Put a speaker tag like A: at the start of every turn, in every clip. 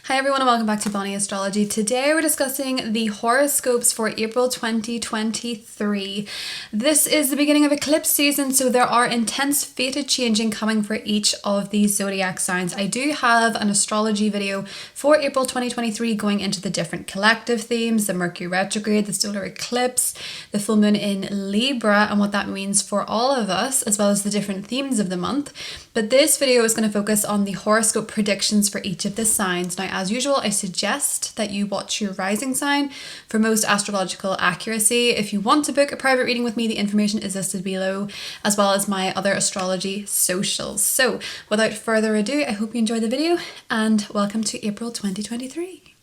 A: Hi everyone and welcome back to Bonnie Astrology. Today we're discussing the horoscopes for April 2023. This is the beginning of eclipse season, so there are intense fated changing coming for each of these zodiac signs. I do have an astrology video for April 2023 going into the different collective themes, the Mercury retrograde, the solar eclipse, the full moon in Libra and what that means for all of us, as well as the different themes of the month. But this video is going to focus on the horoscope predictions for each of the signs. Now, as usual, I suggest that you watch your rising sign for most astrological accuracy. If you want to book a private reading with me, the information is listed below, as well as my other astrology socials. So without further ado, I hope you enjoy the video and welcome to April 2023.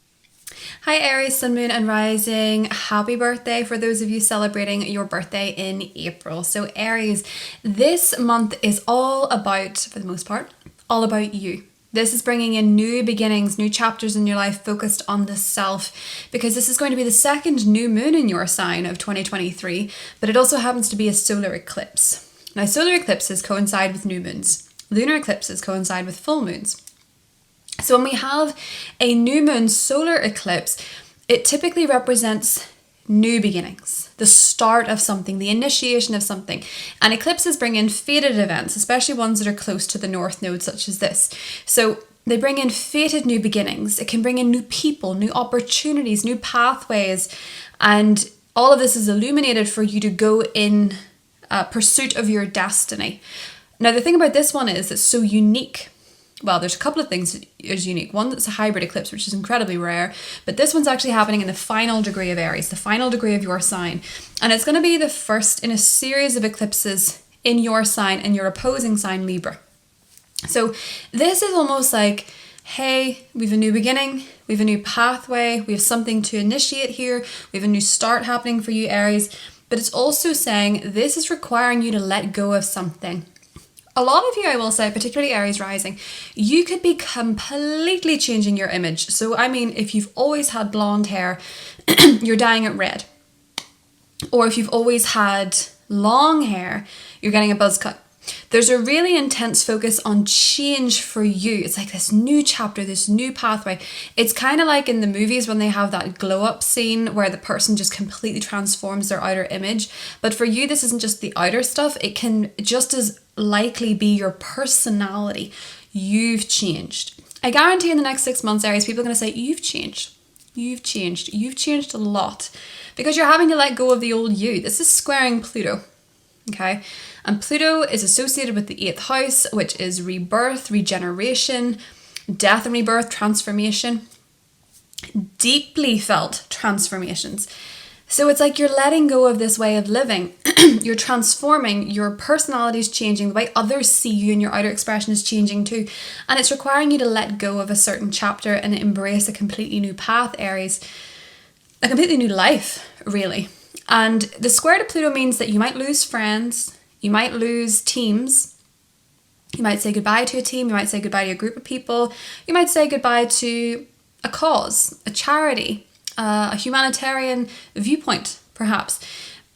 A: Hi Aries, Sun, Moon and Rising. Happy birthday for those of you celebrating your birthday in April. So Aries, this month is all about, for the most part, all about you. This is bringing in new beginnings, new chapters in your life focused on the self, because this is going to be the second new moon in your sign of 2023, but it also happens to be a solar eclipse. Now, solar eclipses coincide with new moons. Lunar eclipses coincide with full moons. So when we have a new moon solar eclipse, it typically represents new beginnings, the start of something, the initiation of something. And eclipses bring in fated events, especially ones that are close to the north node, such as this. So they bring in fated new beginnings. It can bring in new people, new opportunities, new pathways. And all of this is illuminated for you to go in pursuit of your destiny. Now, the thing about this one is it's so unique. Well, there's a couple of things that is unique. One, that's a hybrid eclipse, which is incredibly rare, but this one's actually happening in the final degree of Aries, the final degree of your sign. And it's going to be the first in a series of eclipses in your sign and your opposing sign, Libra. So this is almost like, hey, we have a new beginning, we have a new pathway, we have something to initiate here, we have a new start happening for you, Aries. But it's also saying this is requiring you to let go of something. A lot of you, I will say, particularly Aries rising, you could be completely changing your image. So, I mean, if you've always had blonde hair, you're dyeing it red. Or if you've always had long hair, you're getting a buzz cut. There's a really intense focus on change for you. It's like this new chapter, this new pathway. It's kind of like in the movies when they have that glow up scene where the person just completely transforms their outer image. But for you, this isn't just the outer stuff. It can just as likely be your personality. You've changed. I guarantee in the next 6 months, Aries, people are going to say, you've changed. You've changed. You've changed a lot because you're having to let go of the old you. This is squaring Pluto. Okay. And Pluto is associated with the 8th house, which is rebirth, regeneration, death and rebirth, transformation, deeply felt transformations. So it's like you're letting go of this way of living. You're transforming, your personality is changing, the way others see you and your outer expression is changing too. And it's requiring you to let go of a certain chapter and embrace a completely new path, Aries. A completely new life, really. And the square to Pluto means that you might lose friends, you might lose teams, you might say goodbye to a team, you might say goodbye to a group of people, you might say goodbye to a cause, a charity, a humanitarian viewpoint, perhaps.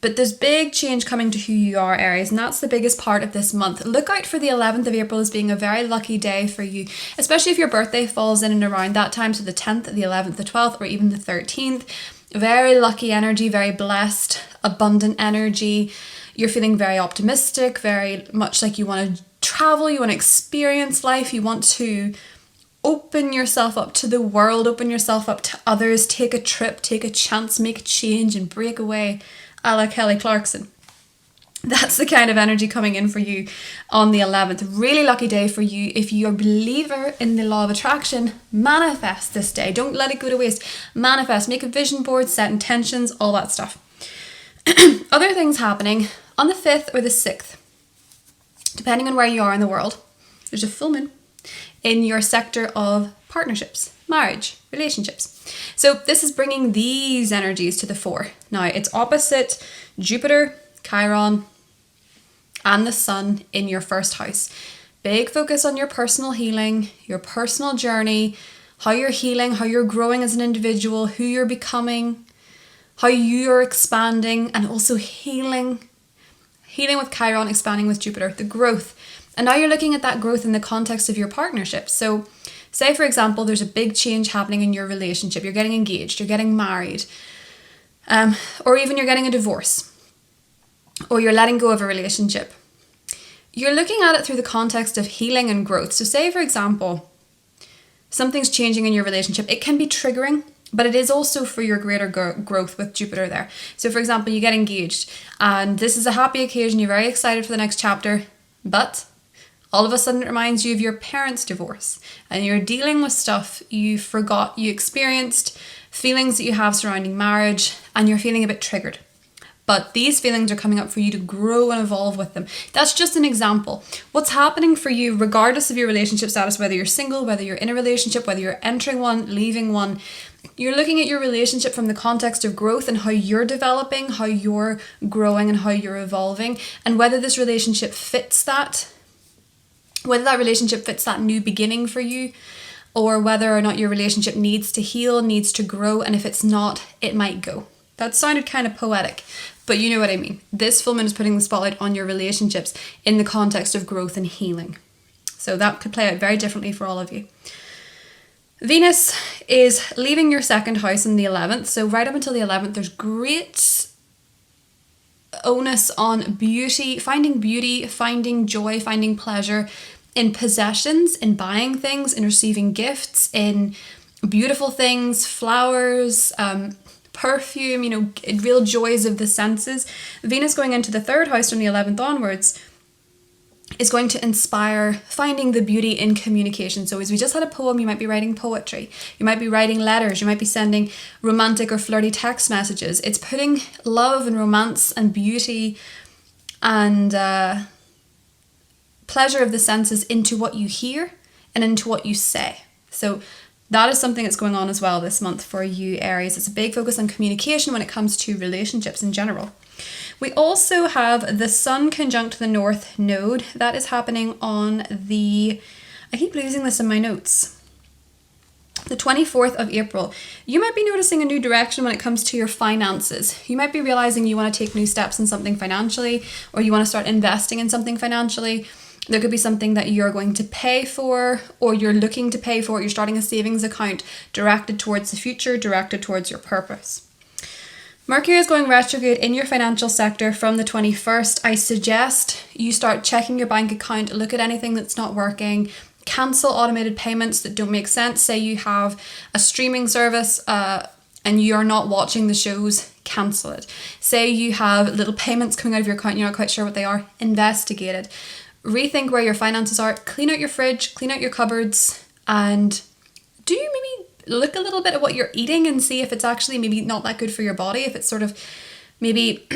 A: But there's big change coming to who you are, Aries, and that's the biggest part of this month. Look out for the 11th of April as being a very lucky day for you, especially if your birthday falls in and around that time, so the 10th, the 11th, the 12th, or even the 13th. Very lucky energy, very blessed, abundant energy. You're feeling very optimistic, very much like you want to travel, you want to experience life, you want to open yourself up to the world, open yourself up to others, take a trip, take a chance, make a change and break away, a la Kelly Clarkson. That's the kind of energy coming in for you on the 11th. Really lucky day for you. If you're a believer in the law of attraction, manifest this day. Don't let it go to waste. Manifest, make a vision board, set intentions, all that stuff. Other things happening on the 5th or the 6th, depending on where you are in the world, there's a full moon in your sector of partnerships, marriage, relationships. So this is bringing these energies to the fore. Now, it's opposite Jupiter, Chiron, and the sun in your first house. Big focus on your personal healing, your personal journey, how you're healing, how you're growing as an individual, who you're becoming, how you're expanding, and also healing. Healing with Chiron, expanding with Jupiter, the growth. And now you're looking at that growth in the context of your partnership. So Say, for example, there's a big change happening in your relationship. You're getting engaged, you're getting married, or even you're getting a divorce, or you're letting go of a relationship. You're looking at it through the context of healing and growth. So say, for example, something's changing in your relationship. It can be triggering, but it is also for your greater growth with Jupiter there. So for example, you get engaged and this is a happy occasion. You're very excited for the next chapter, but all of a sudden it reminds you of your parents' divorce and you're dealing with stuff you forgot you experienced, feelings that you have surrounding marriage, and you're feeling a bit triggered. But these feelings are coming up for you to grow and evolve with them. That's just an example. What's happening for you, regardless of your relationship status, whether you're single, whether you're in a relationship, whether you're entering one, leaving one, you're looking at your relationship from the context of growth and how you're developing, how you're growing and how you're evolving, and whether this relationship fits that, whether that relationship fits that new beginning for you, or whether or not your relationship needs to heal, needs to grow, and if it's not, it might go. That sounded kind of poetic, but you know what I mean. This full moon is putting the spotlight on your relationships in the context of growth and healing. So that could play out very differently for all of you. Venus is leaving your second house in the 11th. So right up until the 11th, there's great onus on beauty, finding joy, finding pleasure in possessions, in buying things, in receiving gifts, in beautiful things, flowers, perfume, real joys of the senses. Venus going into the third house from the 11th onwards is going to inspire finding the beauty in communication. So as we just had a poem, you might be writing poetry, you might be writing letters, you might be sending romantic or flirty text messages. It's putting love and romance and beauty and pleasure of the senses into what you hear and into what you say. So that is something that's going on as well this month for you, Aries. It's a big focus on communication when it comes to relationships in general. We also have the Sun conjunct the North Node. That is happening on I keep losing this in my notes, the 24th of April. You might be noticing a new direction when it comes to your finances. You might be realizing you want to take new steps in something financially, or you want to start investing in something financially. There could be something that you're going to pay for, or you're looking to pay for. You're starting a savings account directed towards the future, directed towards your purpose. Mercury is going retrograde in your financial sector from the 21st. I suggest you start checking your bank account, look at anything that's not working, cancel automated payments that don't make sense. Say you have a streaming service and you're not watching the shows, cancel it. Say you have little payments coming out of your account, you're not quite sure what they are, investigate it. Rethink where your finances are, clean out your fridge, clean out your cupboards, and do you maybe look a little bit at what you're eating and see if it's actually maybe not that good for your body, if it's sort of maybe,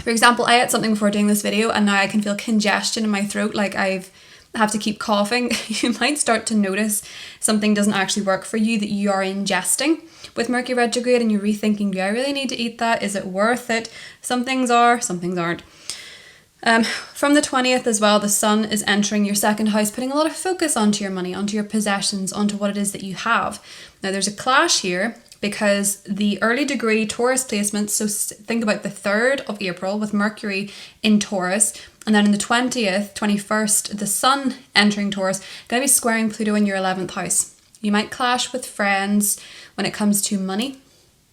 A: for example, I ate something before doing this video and now I can feel congestion in my throat, like I have to keep coughing. You might start to notice something doesn't actually work for you that you are ingesting with Mercury retrograde, and you're rethinking, do I really need to eat that? Is it worth it? Some things are, some things aren't. From the 20th as well, the Sun is entering your second house, putting a lot of focus onto your money, onto your possessions, onto what it is that you have. Now there's a clash here because the early degree Taurus placements, so think about the 3rd of April with Mercury in Taurus, and then on the 20th, 21st, the Sun entering Taurus, going to be squaring Pluto in your 11th house. You might clash with friends when it comes to money,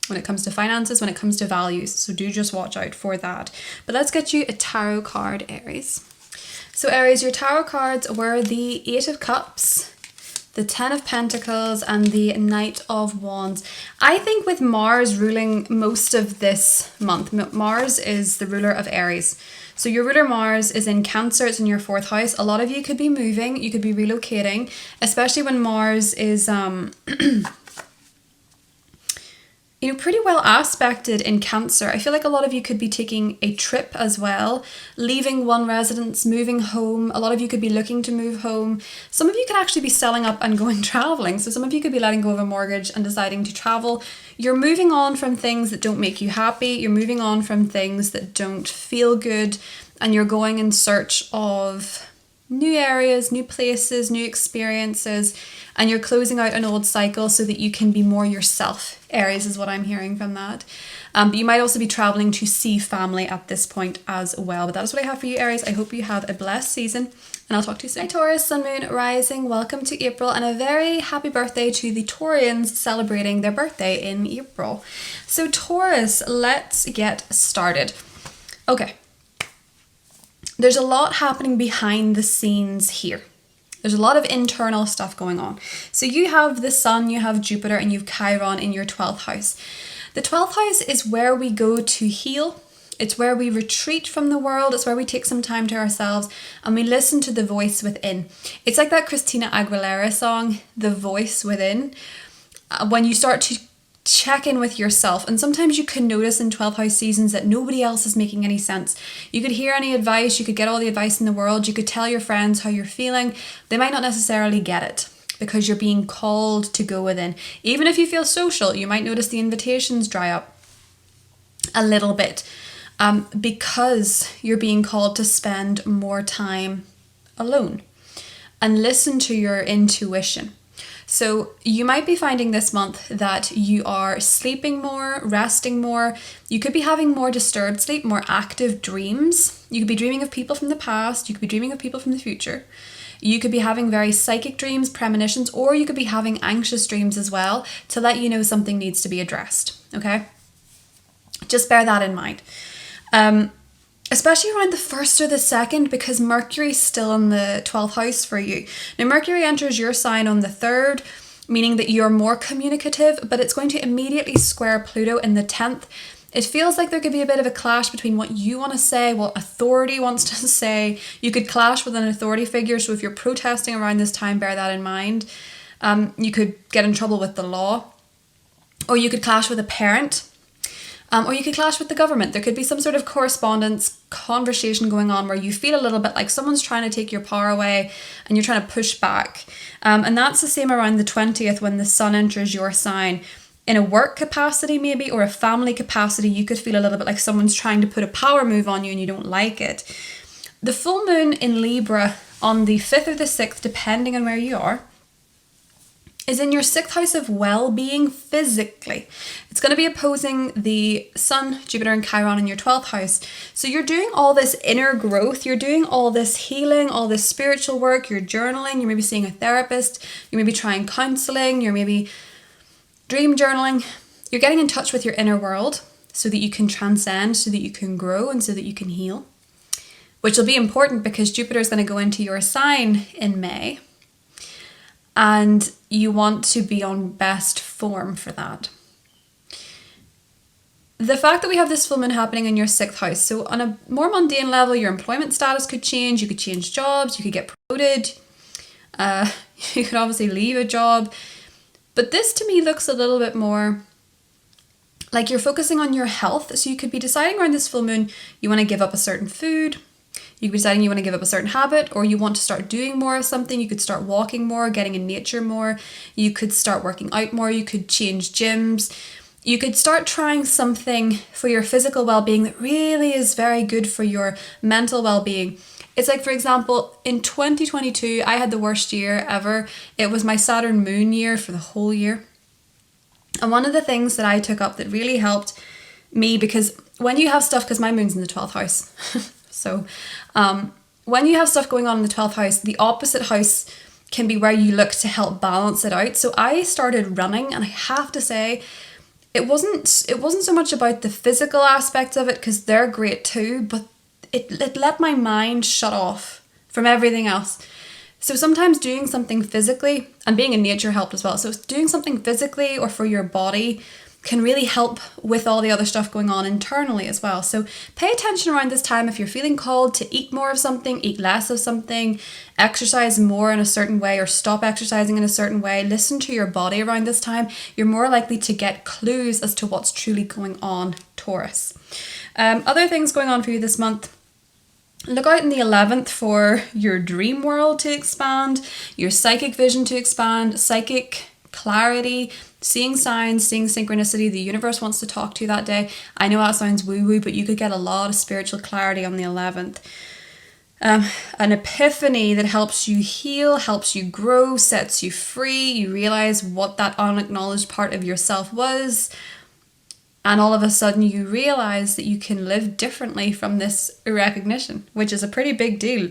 A: when it comes to finances, when it comes to values. So do just watch out for that. But let's get you a tarot card, Aries. So Aries, your tarot cards were the 8 of Cups, the 10 of Pentacles, and the Knight of Wands. I think with Mars ruling most of this month, Mars is the ruler of Aries. So your ruler Mars is in Cancer, it's in your 4th house. A lot of you could be moving, you could be relocating, especially when Mars is pretty well aspected in Cancer. I feel like a lot of you could be taking a trip as well, leaving one residence, moving home. A lot of you could be looking to move home. Some of you could actually be selling up and going traveling. So some of you could be letting go of a mortgage and deciding to travel. You're moving on from things that don't make you happy. You're moving on from things that don't feel good. And you're going in search of new areas, new places, new experiences, and you're closing out an old cycle so that you can be more yourself. Aries is what I'm hearing from that. But you might also be traveling to see family at this point as well. But that is what I have for you, Aries. I hope you have a blessed season, and I'll talk to you soon. Hi, Taurus, Sun, Moon, Rising. Welcome to April, and a very happy birthday to the Taurians celebrating their birthday in April. So Taurus, let's get started. Okay. There's a lot happening behind the scenes here. There's a lot of internal stuff going on. So you have the Sun, you have Jupiter, and you have Chiron in your 12th house. The 12th house is where we go to heal. It's where we retreat from the world. It's where we take some time to ourselves and we listen to the voice within. It's like that Christina Aguilera song, The Voice Within. When you start to check in with yourself, and sometimes you can notice in 12th house seasons that nobody else is making any sense. You could hear any advice, you could get all the advice in the world, you could tell your friends how you're feeling. They might not necessarily get it because you're being called to go within. Even if you feel social, you might notice the invitations dry up a little bit because you're being called to spend more time alone and listen to your intuition. So you might be finding this month that you are sleeping more, resting more. You could be having more disturbed sleep, more active dreams. You could be dreaming of people from the past. You could be dreaming of people from the future. You could be having very psychic dreams, premonitions, or you could be having anxious dreams as well to let you know something needs to be addressed, okay? Just bear that in mind. Especially around the 1st or the 2nd, because Mercury's still in the 12th house for you. Now, Mercury enters your sign on the 3rd, meaning that you're more communicative, but it's going to immediately square Pluto in the 10th. It feels like there could be a bit of a clash between what you want to say, what authority wants to say. You could clash with an authority figure, so if you're protesting around this time, bear that in mind. You could get in trouble with the law, or you could clash with a parent. Or you could clash with the government. There could be some sort of correspondence, conversation going on where you feel a little bit like someone's trying to take your power away and you're trying to push back. And that's the same around the 20th when the Sun enters your sign. In a work capacity maybe, or a family capacity, you could feel a little bit like someone's trying to put a power move on you and you don't like it. The full moon in Libra on the 5th or the 6th, depending on where you are, is in your 6th house of well-being physically. It's going to be opposing the Sun, Jupiter, and Chiron in your 12th house. So you're doing all this inner growth, you're doing all this healing, all this spiritual work, you're journaling, you're maybe seeing a therapist, you're maybe trying counseling, you're maybe dream journaling. You're getting in touch with your inner world so that you can transcend, so that you can grow, and so that you can heal. Which will be important because Jupiter is going to go into your sign in May. And you want to be on best form for that. The fact that we have this full moon happening in your 6th house, so on a more mundane level, your employment status could change, you could change jobs, you could get promoted, you could obviously leave a job. But this to me looks a little bit more like you're focusing on your health. So you could be deciding around this full moon, you want to give up a certain food, you could be deciding you want to give up a certain habit, or you want to start doing more of something. You could start walking more, getting in nature more. You could start working out more. You could change gyms. You could start trying something for your physical well-being that really is very good for your mental well-being. It's like, for example, in 2022, I had the worst year ever. It was my Saturn moon year for the whole year. And one of the things that I took up that really helped me, because when you have stuff, because my moon's in the 12th house, so when you have stuff going on in the 12th house, the opposite house can be where you look to help balance it out. So I started running, and I have to say, it wasn't so much about the physical aspects of it, because they're great too, but it let my mind shut off from everything else. So sometimes doing something physically, and being in nature helped as well. So doing something physically or for your body can really help with all the other stuff going on internally as well. So pay attention around this time if you're feeling called to eat more of something, eat less of something, exercise more in a certain way, or stop exercising in a certain way. Listen to your body around this time. You're more likely to get clues as to what's truly going on, Taurus. Other things going on for you this month. Look out in the 11th for your dream world to expand, your psychic vision to expand, psychic clarity, seeing signs, seeing synchronicity. The universe wants to talk to you that day. I know that sounds woo-woo, but you could get a lot of spiritual clarity on the 11th. an epiphany that helps you heal, helps you grow, sets you free. You realize what that unacknowledged part of yourself was. And all of a sudden you realize that you can live differently from this recognition, which is a pretty big deal.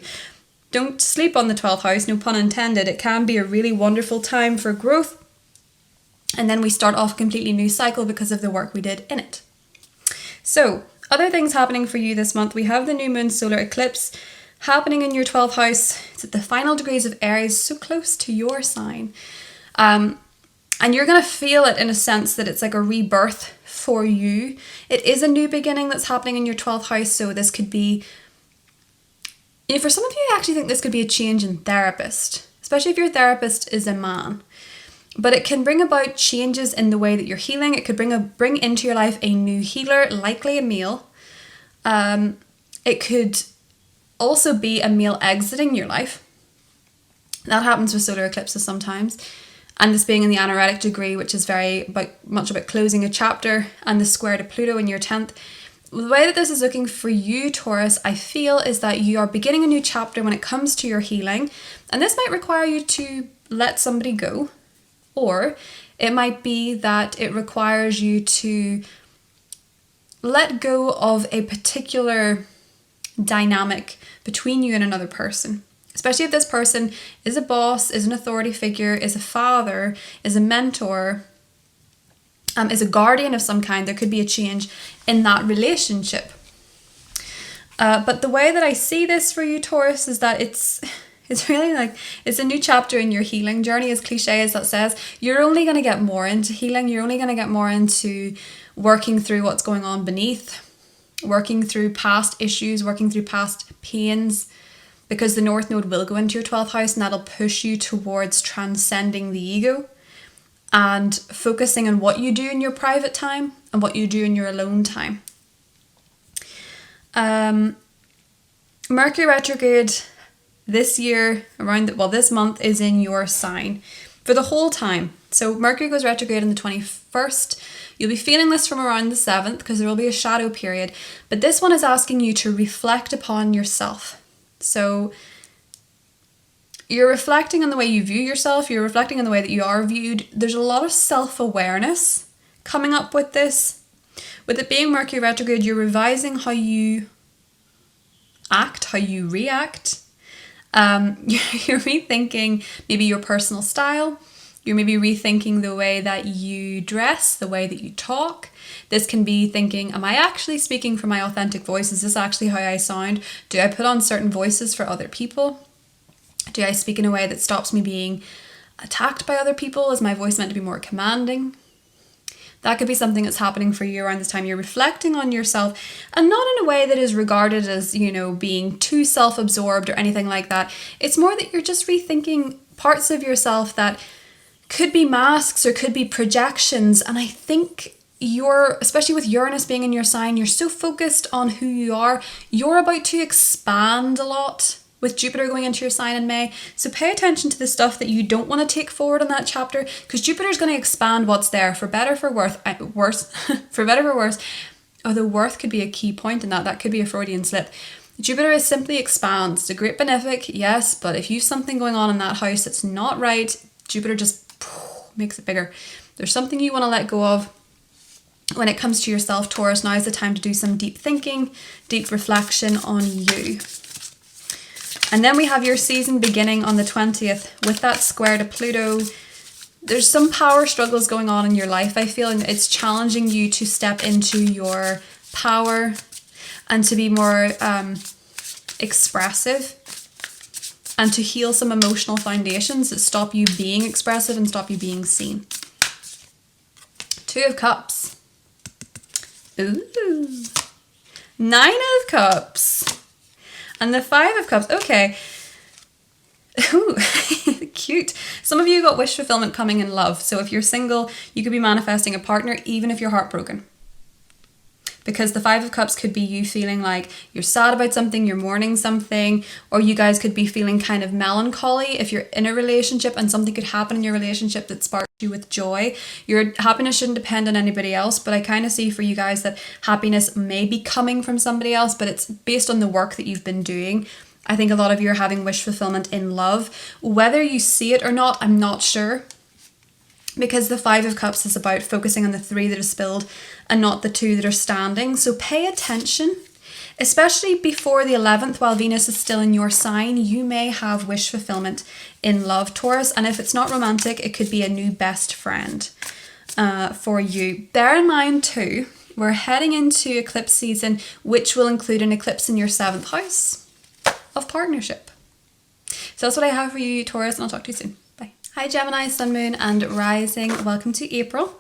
A: Don't sleep on the 12th house, no pun intended. It can be a really wonderful time for growth. And then we start off a completely new cycle because of the work we did in it. So, other things happening for you this month. We have the new moon solar eclipse happening in your 12th house. It's at the final degrees of Aries, so close to your sign. And you're going to feel it in a sense that it's like a rebirth for you. It is a new beginning that's happening in your 12th house. So this could be, for some of you, I actually think this could be a change in therapist, especially if your therapist is a man. But it can bring about changes in the way that you're healing. It could bring into your life a new healer, likely a male. It could also be a male exiting your life. That happens with solar eclipses sometimes. And this being in the anaretic degree, which is much about closing a chapter, and the square to Pluto in your 10th. The way that this is looking for you, Taurus, I feel is that you are beginning a new chapter when it comes to your healing. And this might require you to let somebody go. Or it might be that it requires you to let go of a particular dynamic between you and another person. Especially if this person is a boss, is an authority figure, is a father, is a mentor, is a guardian of some kind. There could be a change in that relationship. But the way that I see this for you, Taurus, is that it's really like, it's a new chapter in your healing journey, as cliche as that says. You're only going to get more into healing. You're only going to get more into working through what's going on beneath, working through past issues, working through past pains, because the North Node will go into your 12th house, and that'll push you towards transcending the ego and focusing on what you do in your private time and what you do in your alone time. Mercury retrograde this year, this month, is in your sign for the whole time. So Mercury goes retrograde on the 21st. You'll be feeling this from around the 7th because there will be a shadow period. But this one is asking you to reflect upon yourself. So you're reflecting on the way you view yourself. You're reflecting on the way that you are viewed. There's a lot of self-awareness coming up with this. With it being Mercury retrograde, you're revising how you act, how you react. You're rethinking maybe your personal style. You're maybe rethinking the way that you dress, the way that you talk. This can be thinking, am I actually speaking from my authentic voice? Is this actually how I sound? Do I put on certain voices for other people? Do I speak in a way that stops me being attacked by other people? Is my voice meant to be more commanding? That could be something that's happening for you around this time. You're reflecting on yourself, and not in a way that is regarded as, being too self-absorbed or anything like that. It's more that you're just rethinking parts of yourself that could be masks or could be projections. And I think especially with Uranus being in your sign, you're so focused on who you are. You're about to expand a lot with Jupiter going into your sign in May. So pay attention to the stuff that you don't want to take forward in that chapter, because Jupiter's going to expand what's there, for better, for worse, for better, for worse. Although worth could be a key point in that. That could be a Freudian slip. Jupiter is simply expands. It's a great benefic, yes, but if you've something going on in that house that's not right, Jupiter just makes it bigger. There's something you want to let go of. When it comes to yourself, Taurus, now is the time to do some deep thinking, deep reflection on you. And then we have your season beginning on the 20th with that square to Pluto. There's some power struggles going on in your life, I feel, and it's challenging you to step into your power and to be more expressive and to heal some emotional foundations that stop you being expressive and stop you being seen. 2 of Cups. Ooh. 9 of Cups. And the 5 of Cups. Okay. Ooh, cute. Some of you got wish fulfillment coming in love. So if you're single, you could be manifesting a partner even if you're heartbroken. Because the 5 of Cups could be you feeling like you're sad about something, you're mourning something, or you guys could be feeling kind of melancholy if you're in a relationship and something could happen in your relationship that sparks you with joy. Your happiness shouldn't depend on anybody else, but I kind of see for you guys that happiness may be coming from somebody else, but it's based on the work that you've been doing I think a lot of you are having wish fulfillment in love. Whether you see it or not, I'm not sure. Because the Five of Cups is about focusing on the 3 that are spilled and not the 2 that are standing. So pay attention, especially before the 11th, while Venus is still in your sign. You may have wish fulfillment in love, Taurus. And if it's not romantic, it could be a new best friend for you. Bear in mind too, we're heading into eclipse season, which will include an eclipse in your 7th house of partnership. So that's what I have for you, Taurus, and I'll talk to you soon. Bye. Hi Gemini, Sun, Moon and Rising. Welcome to April.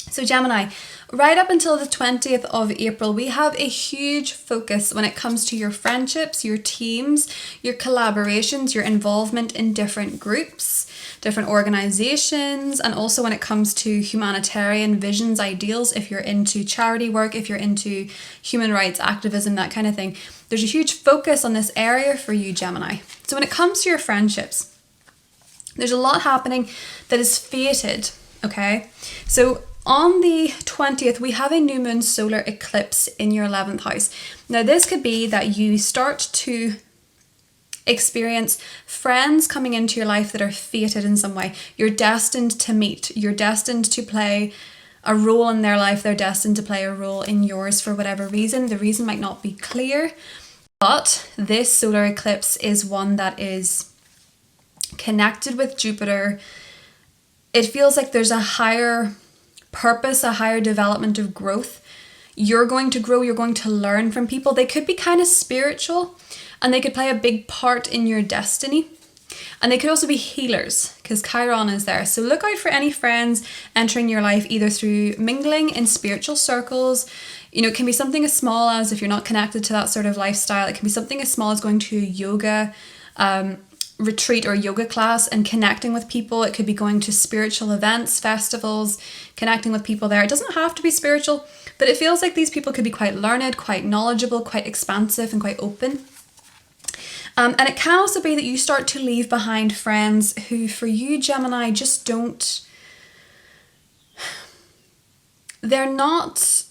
A: So Gemini, right up until the 20th of April, we have a huge focus when it comes to your friendships, your teams, your collaborations, your involvement in different groups, different organizations, and also when it comes to humanitarian visions, ideals, if you're into charity work, if you're into human rights activism, that kind of thing. There's a huge focus on this area for you, Gemini. So when it comes to your friendships, there's a lot happening that is fated, okay? So on the 20th, we have a new moon solar eclipse in your 11th house. Now, this could be that you start to experience friends coming into your life that are fated in some way. You're destined to meet. You're destined to play a role in their life. They're destined to play a role in yours for whatever reason. The reason might not be clear, but this solar eclipse is one that is connected with Jupiter. It feels like there's a higher purpose, a higher development of growth. You're going to grow, you're going to learn from people. They could be kind of spiritual and they could play a big part in your destiny. And they could also be healers because Chiron is there. So look out for any friends entering your life either through mingling in spiritual circles. You know, it can be something as small as, if you're not connected to that sort of lifestyle, it can be something as small as going to a yoga retreat or yoga class and connecting with people. It could be going to spiritual events, festivals, connecting with people there. It doesn't have to be spiritual, but it feels like these people could be quite learned, quite knowledgeable, quite expansive and quite open. And it can also be that you start to leave behind friends who, for you, Gemini, just don't... They're not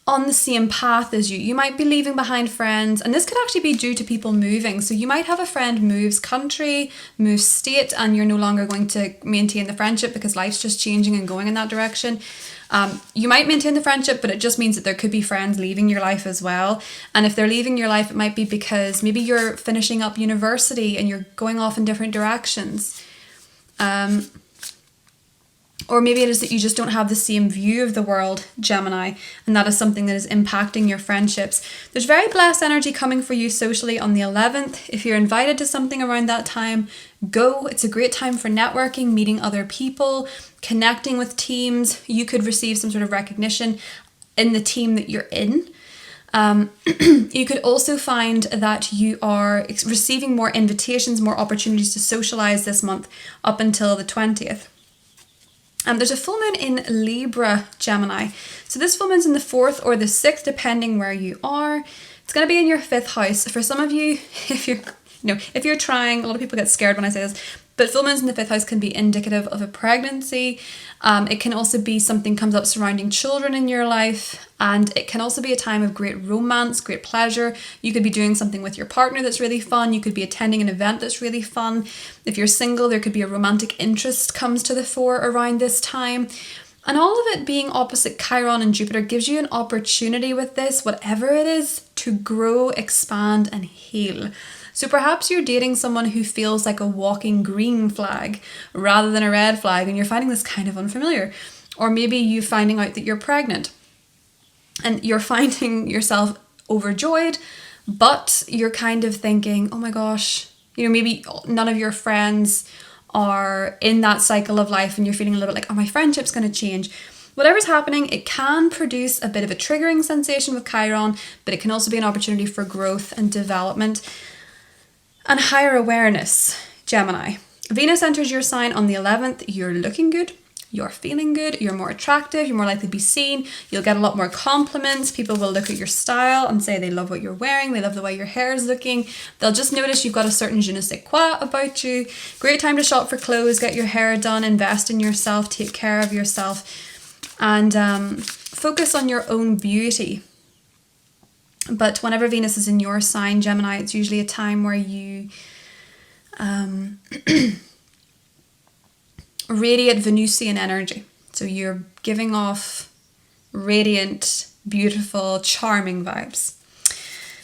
A: on the same path as you. You might be leaving behind friends, and this could actually be due to people moving. So you might have a friend moves country, moves state, and you're no longer going to maintain the friendship because life's just changing and going in that direction. You might maintain the friendship, but it just means that there could be friends leaving your life as well. And if they're leaving your life, it might be because maybe you're finishing up university and you're going off in different directions. Or maybe it is that you just don't have the same view of the world, Gemini, and that is something that is impacting your friendships. There's very blessed energy coming for you socially on the 11th. If you're invited to something around that time, go. It's a great time for networking, meeting other people, connecting with teams. You could receive some sort of recognition in the team that you're in. You could also find that you are receiving more invitations, more opportunities to socialize this month up until the 20th. There's a full moon in Libra, Gemini. So this full moon's in the 4th or the 6th, depending where you are. It's going to be in your 5th house. For some of you, if you're trying, a lot of people get scared when I say this, but full moons in the 5th house can be indicative of a pregnancy. It can also be something comes up surrounding children in your life. And it can also be a time of great romance, great pleasure. You could be doing something with your partner that's really fun. You could be attending an event that's really fun. If you're single, there could be a romantic interest comes to the fore around this time. And all of it being opposite Chiron and Jupiter gives you an opportunity with this, whatever it is, to grow, expand and heal. So perhaps you're dating someone who feels like a walking green flag rather than a red flag, and you're finding this kind of unfamiliar. Or maybe you're finding out that you're pregnant and you're finding yourself overjoyed, but you're kind of thinking, oh my gosh, maybe none of your friends are in that cycle of life and you're feeling a little bit like, oh, my friendship's going to change. Whatever's happening, it can produce a bit of a triggering sensation with Chiron, but it can also be an opportunity for growth and development and higher awareness, Gemini. Venus enters your sign on the 11th. You're looking good. You're feeling good. You're more attractive. You're more likely to be seen. You'll get a lot more compliments. People will look at your style and say they love what you're wearing. They love the way your hair is looking. They'll just notice you've got a certain je ne sais quoi about you. Great time to shop for clothes, get your hair done, invest in yourself, take care of yourself, and focus on your own beauty. But whenever Venus is in your sign, Gemini, it's usually a time where you radiate Venusian energy. So you're giving off radiant, beautiful, charming vibes.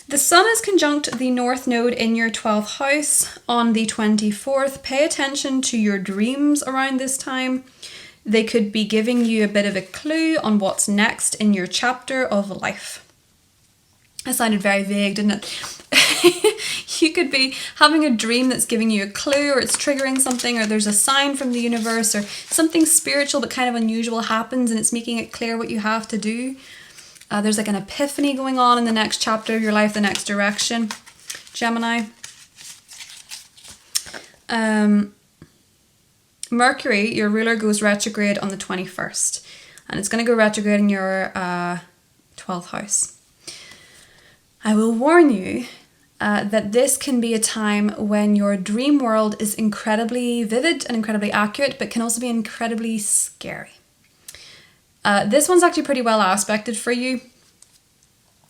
A: The Sun is conjunct the North Node in your 12th house on the 24th. Pay attention to your dreams around this time. They could be giving you a bit of a clue on what's next in your chapter of life. That sounded very vague, didn't it? You could be having a dream that's giving you a clue, or it's triggering something, or there's a sign from the universe, or something spiritual but kind of unusual happens and it's making it clear what you have to do. There's like an epiphany going on in the next chapter of your life, the next direction, Gemini. Mercury, your ruler, goes retrograde on the 21st, and it's going to go retrograde in your 12th house. I will warn you that this can be a time when your dream world is incredibly vivid and incredibly accurate, but can also be incredibly scary. This one's actually pretty well aspected for you,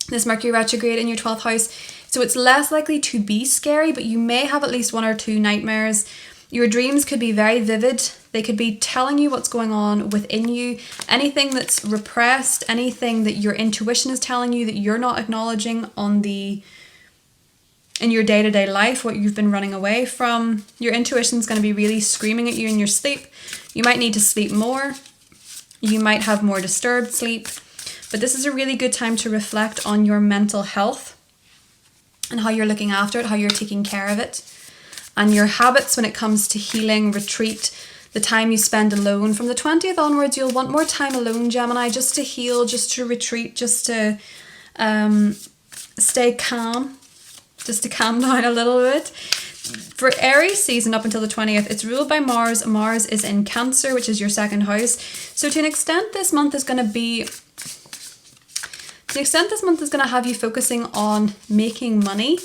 A: this Mercury retrograde in your 12th house. So it's less likely to be scary, but you may have at least one or two nightmares. Your dreams could be very vivid. They could be telling you what's going on within you. Anything that's repressed, anything that your intuition is telling you that you're not acknowledging in your day-to-day life, what you've been running away from. Your intuition's going to be really screaming at you in your sleep. You might need to sleep more. You might have more disturbed sleep. But this is a really good time to reflect on your mental health and how you're looking after it, how you're taking care of it, and your habits when it comes to healing, retreat, the time you spend alone. From the 20th onwards, you'll want more time alone, Gemini, just to heal, just to retreat, just to stay calm, just to calm down a little bit. For Aries season up until the 20th, it's ruled by Mars. Mars is in Cancer, which is your second house. So to an extent, this month is going to have you focusing on making money,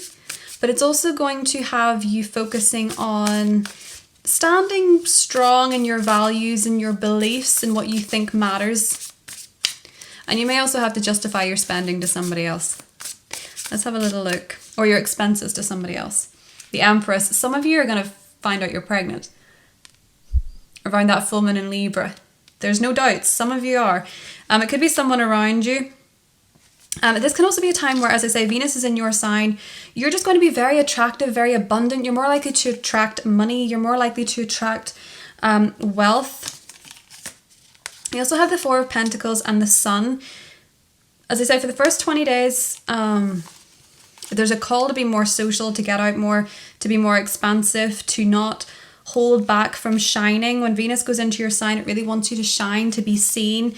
A: but it's also going to have you focusing on standing strong in your values and your beliefs and what you think matters. And you may also have to justify your spending to somebody else. Let's have a little look. Or your expenses to somebody else. The Empress. Some of you are going to find out you're pregnant around that full moon in Libra. There's no doubt. Some of you are. It could be someone around you. This can also be a time where, as I say, Venus is in your sign. You're just going to be very attractive, very abundant. You're more likely to attract money. You're more likely to attract wealth. You also have the Four of Pentacles and the Sun. As I say, for the first 20 days, there's a call to be more social, to get out more, to be more expansive, to not hold back from shining. When Venus goes into your sign, it really wants you to shine, to be seen,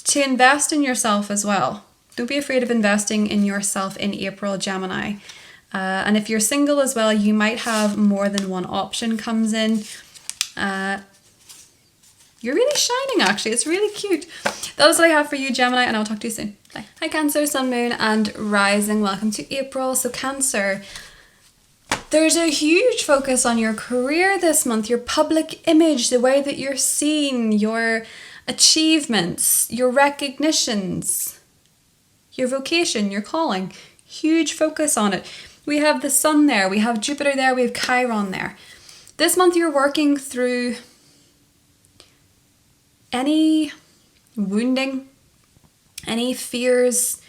A: to invest in yourself as well. Don't be afraid of investing in yourself in April, Gemini. And if you're single as well, you might have more than one option comes in. You're really shining, actually. It's really cute. That is what I have for you, Gemini, and I'll talk to you soon. Bye. Hi, Cancer, Sun, Moon, and Rising. Welcome to April. So, Cancer, there's a huge focus on your career this month, your public image, the way that you're seen, your achievements, your recognitions, your vocation, your calling. Huge focus on it. We have the Sun there, we have Jupiter there, we have Chiron there. This month you're working through any wounding, any fears,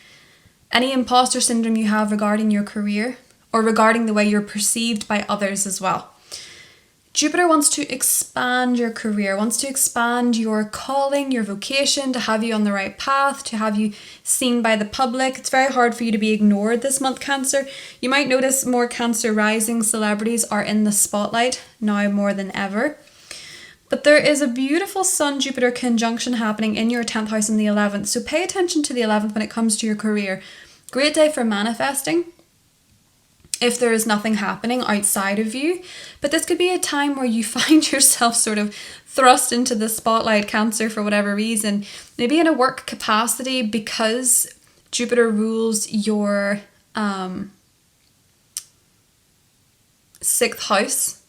A: any imposter syndrome you have regarding your career or regarding the way you're perceived by others as well. Jupiter wants to expand your career, wants to expand your calling, your vocation, to have you on the right path, to have you seen by the public. It's very hard for you to be ignored this month, Cancer. You might notice more Cancer rising celebrities are in the spotlight now more than ever. But there is a beautiful Sun-Jupiter conjunction happening in your 10th house and the 11th. So pay attention to the 11th when it comes to your career. Great day for manifesting if there is nothing happening outside of you. But this could be a time where you find yourself sort of thrust into the spotlight, Cancer, for whatever reason. Maybe in a work capacity because Jupiter rules your 6th house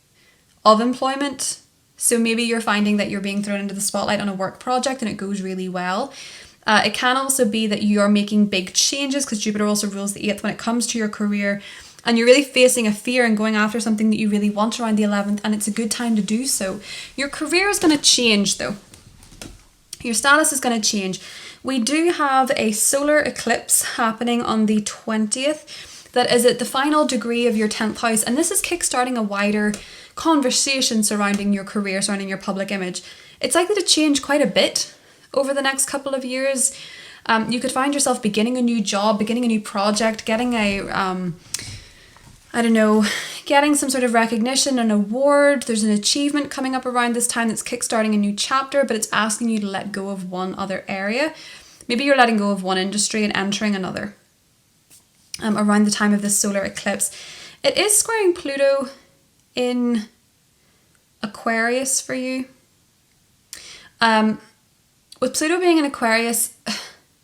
A: of employment. So maybe you're finding that you're being thrown into the spotlight on a work project and it goes really well. It can also be that you are making big changes because Jupiter also rules the 8th when it comes to your career, and you're really facing a fear and going after something that you really want around the 11th, and it's a good time to do so. Your career is going to change though. Your status is going to change. We do have a solar eclipse happening on the 20th that is at the final degree of your 10th house, and this is kickstarting a wider conversation surrounding your career, surrounding your public image. It's likely to change quite a bit over the next couple of years. You could find yourself beginning a new job, beginning a new project, getting getting some sort of recognition, an award. There's an achievement coming up around this time that's kickstarting a new chapter, but it's asking you to let go of one other area. Maybe you're letting go of one industry and entering another around the time of this solar eclipse. It is squaring Pluto in Aquarius for you. With Pluto being in Aquarius,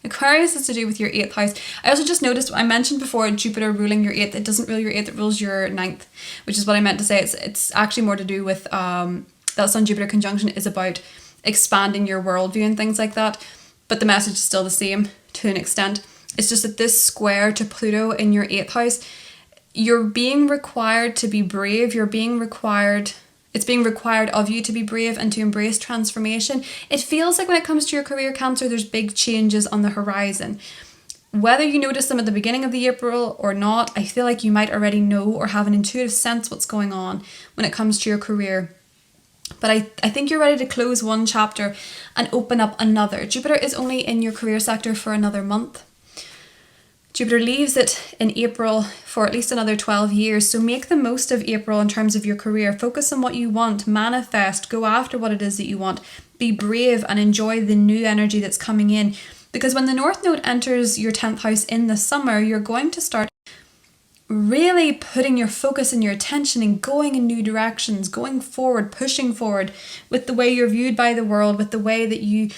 A: Aquarius is to do with your 8th house. I also just noticed, I mentioned before, Jupiter ruling your 8th. It doesn't rule your 8th, it rules your 9th, which is what I meant to say. It's actually more to do with that Sun-Jupiter conjunction is about expanding your worldview and things like that. But the message is still the same to an extent. It's just that this square to Pluto in your 8th house, you're being required to be brave. It's being required of you to be brave and to embrace transformation. It feels like when it comes to your career, Cancer, there's big changes on the horizon. Whether you notice them at the beginning of the April or not, I feel like you might already know or have an intuitive sense what's going on when it comes to your career. But I think you're ready to close one chapter and open up another. Jupiter is only in your career sector for another month. Jupiter leaves it in April for at least another 12 years. So make the most of April in terms of your career. Focus on what you want, manifest, go after what it is that you want. Be brave and enjoy the new energy that's coming in. Because when the North Node enters your 10th house in the summer, you're going to start really putting your focus and your attention and going in new directions, going forward, pushing forward with the way you're viewed by the world, with the way that you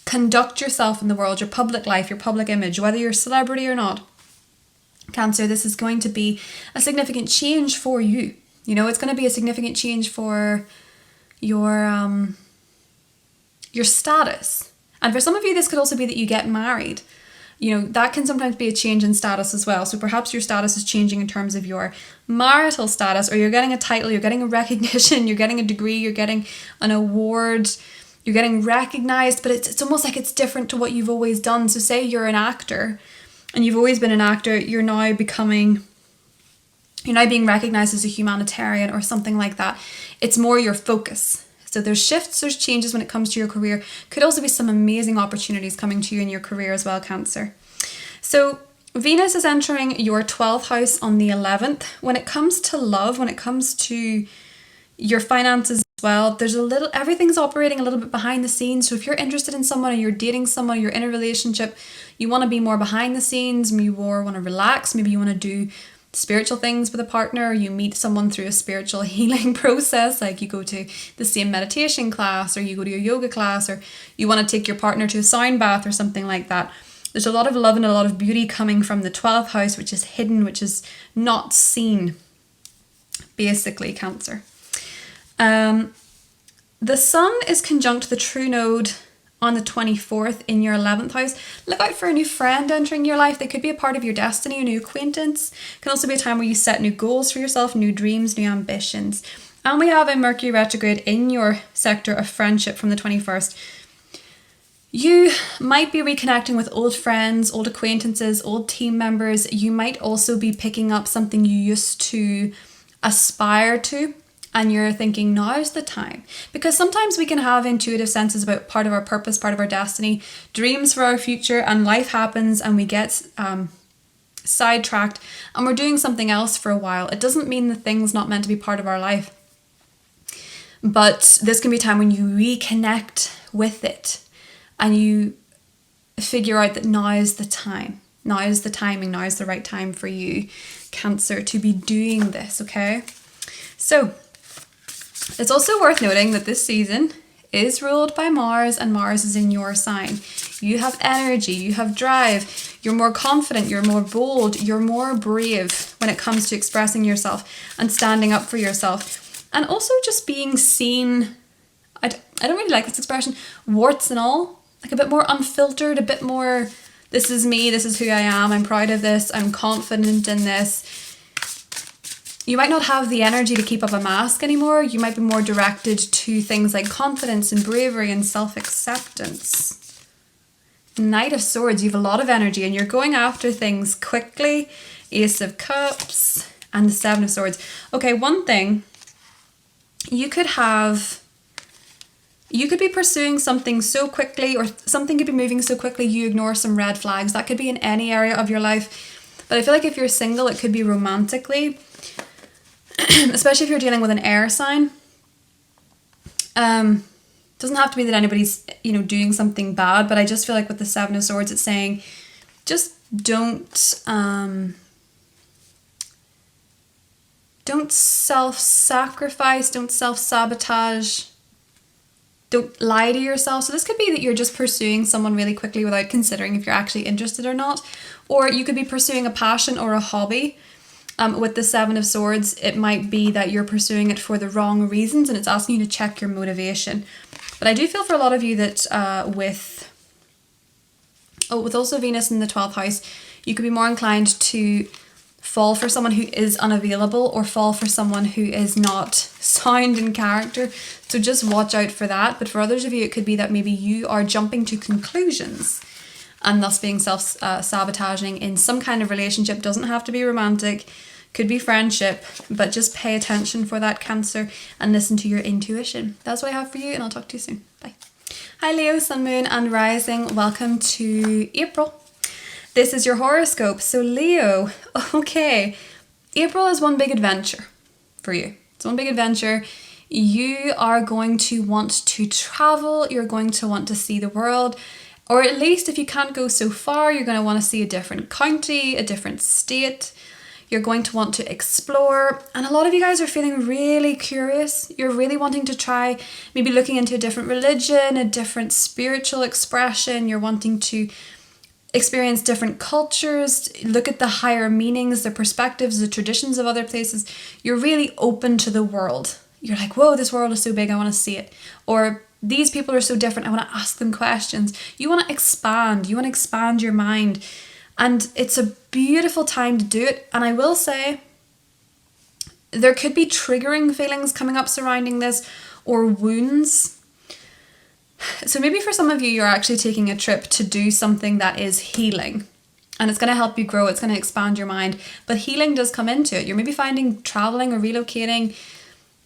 A: conduct yourself in the world, your public life, your public image, whether you're a celebrity or not. Cancer, this is going to be a significant change for you. You know, it's going to be a significant change for your status. And for some of you, this could also be that you get married. You know, that can sometimes be a change in status as well. So perhaps your status is changing in terms of your marital status, or you're getting a title, you're getting a recognition, you're getting a degree, you're getting an award, you're getting recognized, but it's almost like it's different to what you've always done. So say you're an actor and you've always been an actor, you're now being recognized as a humanitarian or something like that. It's more your focus. So there's shifts, there's changes when it comes to your career. Could also be some amazing opportunities coming to you in your career as well, Cancer. So Venus is entering your 12th house on the 11th. When it comes to love, when it comes to your finances as well, everything's operating a little bit behind the scenes. So if you're interested in someone, or you're dating someone, you're in a relationship, you want to be more behind the scenes, maybe you more want to relax, maybe you want to do spiritual things with a partner, or you meet someone through a spiritual healing process, like you go to the same meditation class, or you go to a yoga class, or you want to take your partner to a sound bath or something like that. There's a lot of love and a lot of beauty coming from the 12th house, which is hidden, which is not seen, basically, Cancer. The sun is conjunct the true node on the 24th in your 11th house. Look out for a new friend entering your life. They could be a part of your destiny, a new acquaintance. It can also be a time where you set new goals for yourself, new dreams, new ambitions. And we have a Mercury retrograde in your sector of friendship from the 21st. You might be reconnecting with old friends, old acquaintances, old team members. You might also be picking up something you used to aspire to, and you're thinking, now's the time. Because sometimes we can have intuitive senses about part of our purpose, part of our destiny, dreams for our future, and life happens and we get sidetracked and we're doing something else for a while. It doesn't mean the thing's not meant to be part of our life. But this can be a time when you reconnect with it and you figure out that now is the time. Now is the timing. Now is the right time for you, Cancer, to be doing this, okay? So it's also worth noting that this season is ruled by Mars, and Mars is in your sign. You have energy, you have drive, you're more confident, you're more bold, you're more brave when it comes to expressing yourself and standing up for yourself. And also just being seen, I don't really like this expression, warts and all. like a bit more unfiltered, a bit more, this is me, this is who I am, I'm proud of this, I'm confident in this. You might not have the energy to keep up a mask anymore. You might be more directed to things like confidence and bravery and self-acceptance. Knight of Swords, you have a lot of energy and you're going after things quickly. Ace of Cups and the Seven of Swords. Okay, one thing, you could be pursuing something so quickly, or something could be moving so quickly you ignore some red flags. That could be in any area of your life. But I feel like if you're single, it could be romantically. Especially if you're dealing with an air sign. Doesn't have to be that anybody's, doing something bad, but I just feel like with the Seven of Swords, it's saying just don't self-sacrifice, don't self-sabotage, don't lie to yourself. So this could be that you're just pursuing someone really quickly without considering if you're actually interested or not. Or you could be pursuing a passion or a hobby. With the Seven of Swords, it might be that you're pursuing it for the wrong reasons and it's asking you to check your motivation. But I do feel for a lot of you that with also Venus in the 12th house, you could be more inclined to fall for someone who is unavailable or fall for someone who is not sound in character. So just watch out for that. But for others of you, it could be that maybe you are jumping to conclusions and thus being self-sabotaging in some kind of relationship. Doesn't have to be romantic, could be friendship, but just pay attention for that, Cancer, and listen to your intuition. That's what I have for you, and I'll talk to you soon. Bye. Hi Leo, Sun, Moon and Rising. Welcome to April. This is your horoscope. So Leo, okay, April is one big adventure for you. It's one big adventure. You are going to want to travel. You're going to want to see the world. Or at least if you can't go so far, you're going to want to see a different county, a different state. You're going to want to explore. And a lot of you guys are feeling really curious. You're really wanting to try, maybe looking into a different religion, a different spiritual expression. You're wanting to experience different cultures, look at the higher meanings, the perspectives, the traditions of other places. You're really open to the world. You're like, whoa, this world is so big, I want to see it. Or these people are so different, I want to ask them questions. You want to expand. You want to expand your mind. And it's a beautiful time to do it. And I will say, there could be triggering feelings coming up surrounding this, or wounds. So maybe for some of you, you're actually taking a trip to do something that is healing. And it's going to help you grow. It's going to expand your mind. But healing does come into it. You're maybe finding traveling or relocating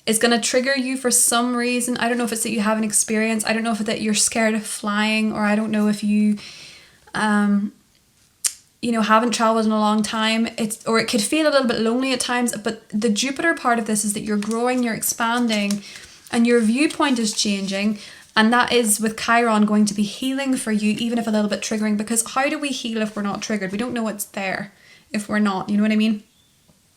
A: is going to trigger you for some reason. I don't know if it's that you haven't experienced. I don't know if it's that you're scared of flying, or I don't know if you, haven't traveled in a long time. Or it could feel a little bit lonely at times. But the Jupiter part of this is that you're growing, you're expanding, and your viewpoint is changing. And that is with Chiron going to be healing for you, even if a little bit triggering. Because how do we heal if we're not triggered? We don't know what's there if we're not. You know what I mean?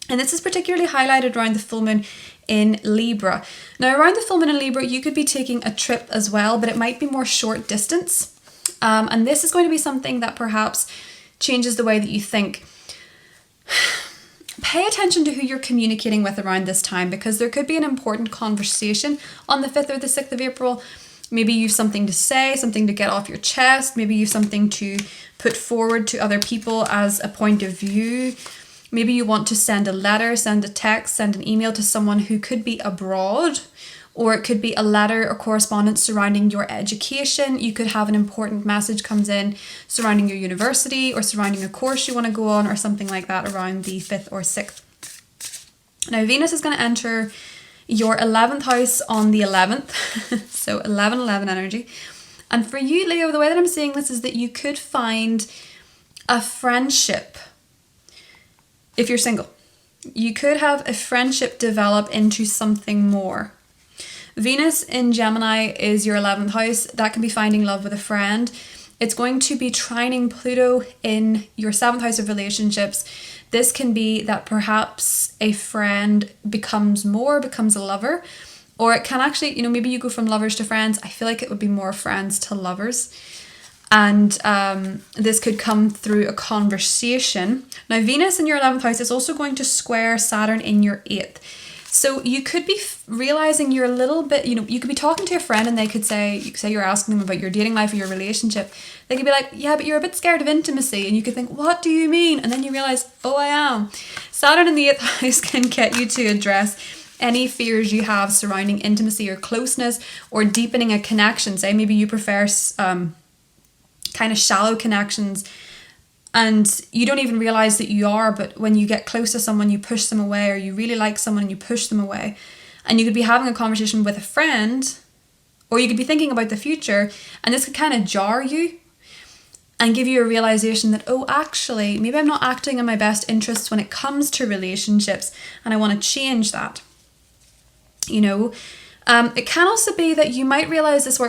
A: And this is particularly highlighted around the full moon in Libra. Now, around the full moon in Libra, you could be taking a trip as well, but it might be more short distance. And this is going to be something that perhaps changes the way that you think. Pay attention to who you're communicating with around this time, because there could be an important conversation on the 5th or the 6th of April. Maybe you have something to say, something to get off your chest. Maybe you have something to put forward to other people as a point of view. Maybe you want to send a letter, send a text, send an email to someone who could be abroad, or it could be a letter or correspondence surrounding your education. You could have an important message comes in surrounding your university or surrounding a course you want to go on, or something like that around the 5th or 6th. Now, Venus is going to enter your 11th house on the 11th. So 11-11 energy. And for you, Leo, the way that I'm seeing this is that you could find a friendship. If you're single, you could have a friendship develop into something more. Venus in Gemini is your 11th house. That can be finding love with a friend. It's going to be trining Pluto in your 7th house of relationships. This can be that perhaps a friend becomes a lover, or it can actually, maybe you go from lovers to friends. I feel like it would be more friends to lovers. And this could come through a conversation. Now, Venus in your 11th house is also going to square Saturn in your 8th. So you could be realizing you're a little bit, you could be talking to a friend and they could say, you could say you're asking them about your dating life or your relationship. They could be like, yeah, but you're a bit scared of intimacy. And you could think, what do you mean? And then you realize, oh, I am. Saturn in the 8th house can get you to address any fears you have surrounding intimacy or closeness or deepening a connection. Say maybe you prefer kind of shallow connections and you don't even realize that you are, but when you get close to someone, you push them away, or you really like someone and you push them away. And you could be having a conversation with a friend, or you could be thinking about the future, and this could kind of jar you and give you a realization that, oh, actually, maybe I'm not acting in my best interests when it comes to relationships, and I want to change that. It can also be that you might realize this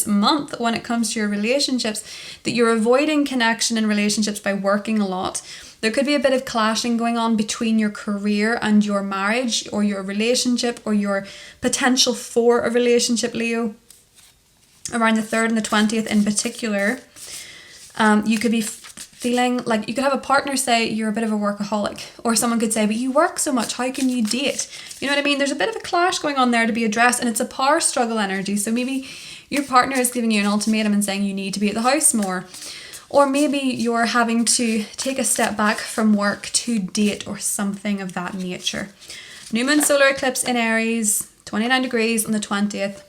A: month when it comes to your relationships, that you're avoiding connection in relationships by working a lot. There could be a bit of clashing going on between your career and your marriage or your relationship or your potential for a relationship, Leo. Around the 3rd and the 20th in particular, you could be feeling like you could have a partner say you're a bit of a workaholic, or someone could say, but you work so much, how can you date? You know what I mean? There's a bit of a clash going on there to be addressed, and it's a power struggle energy. So maybe your partner is giving you an ultimatum and saying you need to be at the house more, or maybe you're having to take a step back from work to date or something of that nature. New moon solar eclipse in Aries, 29 degrees on the 20th.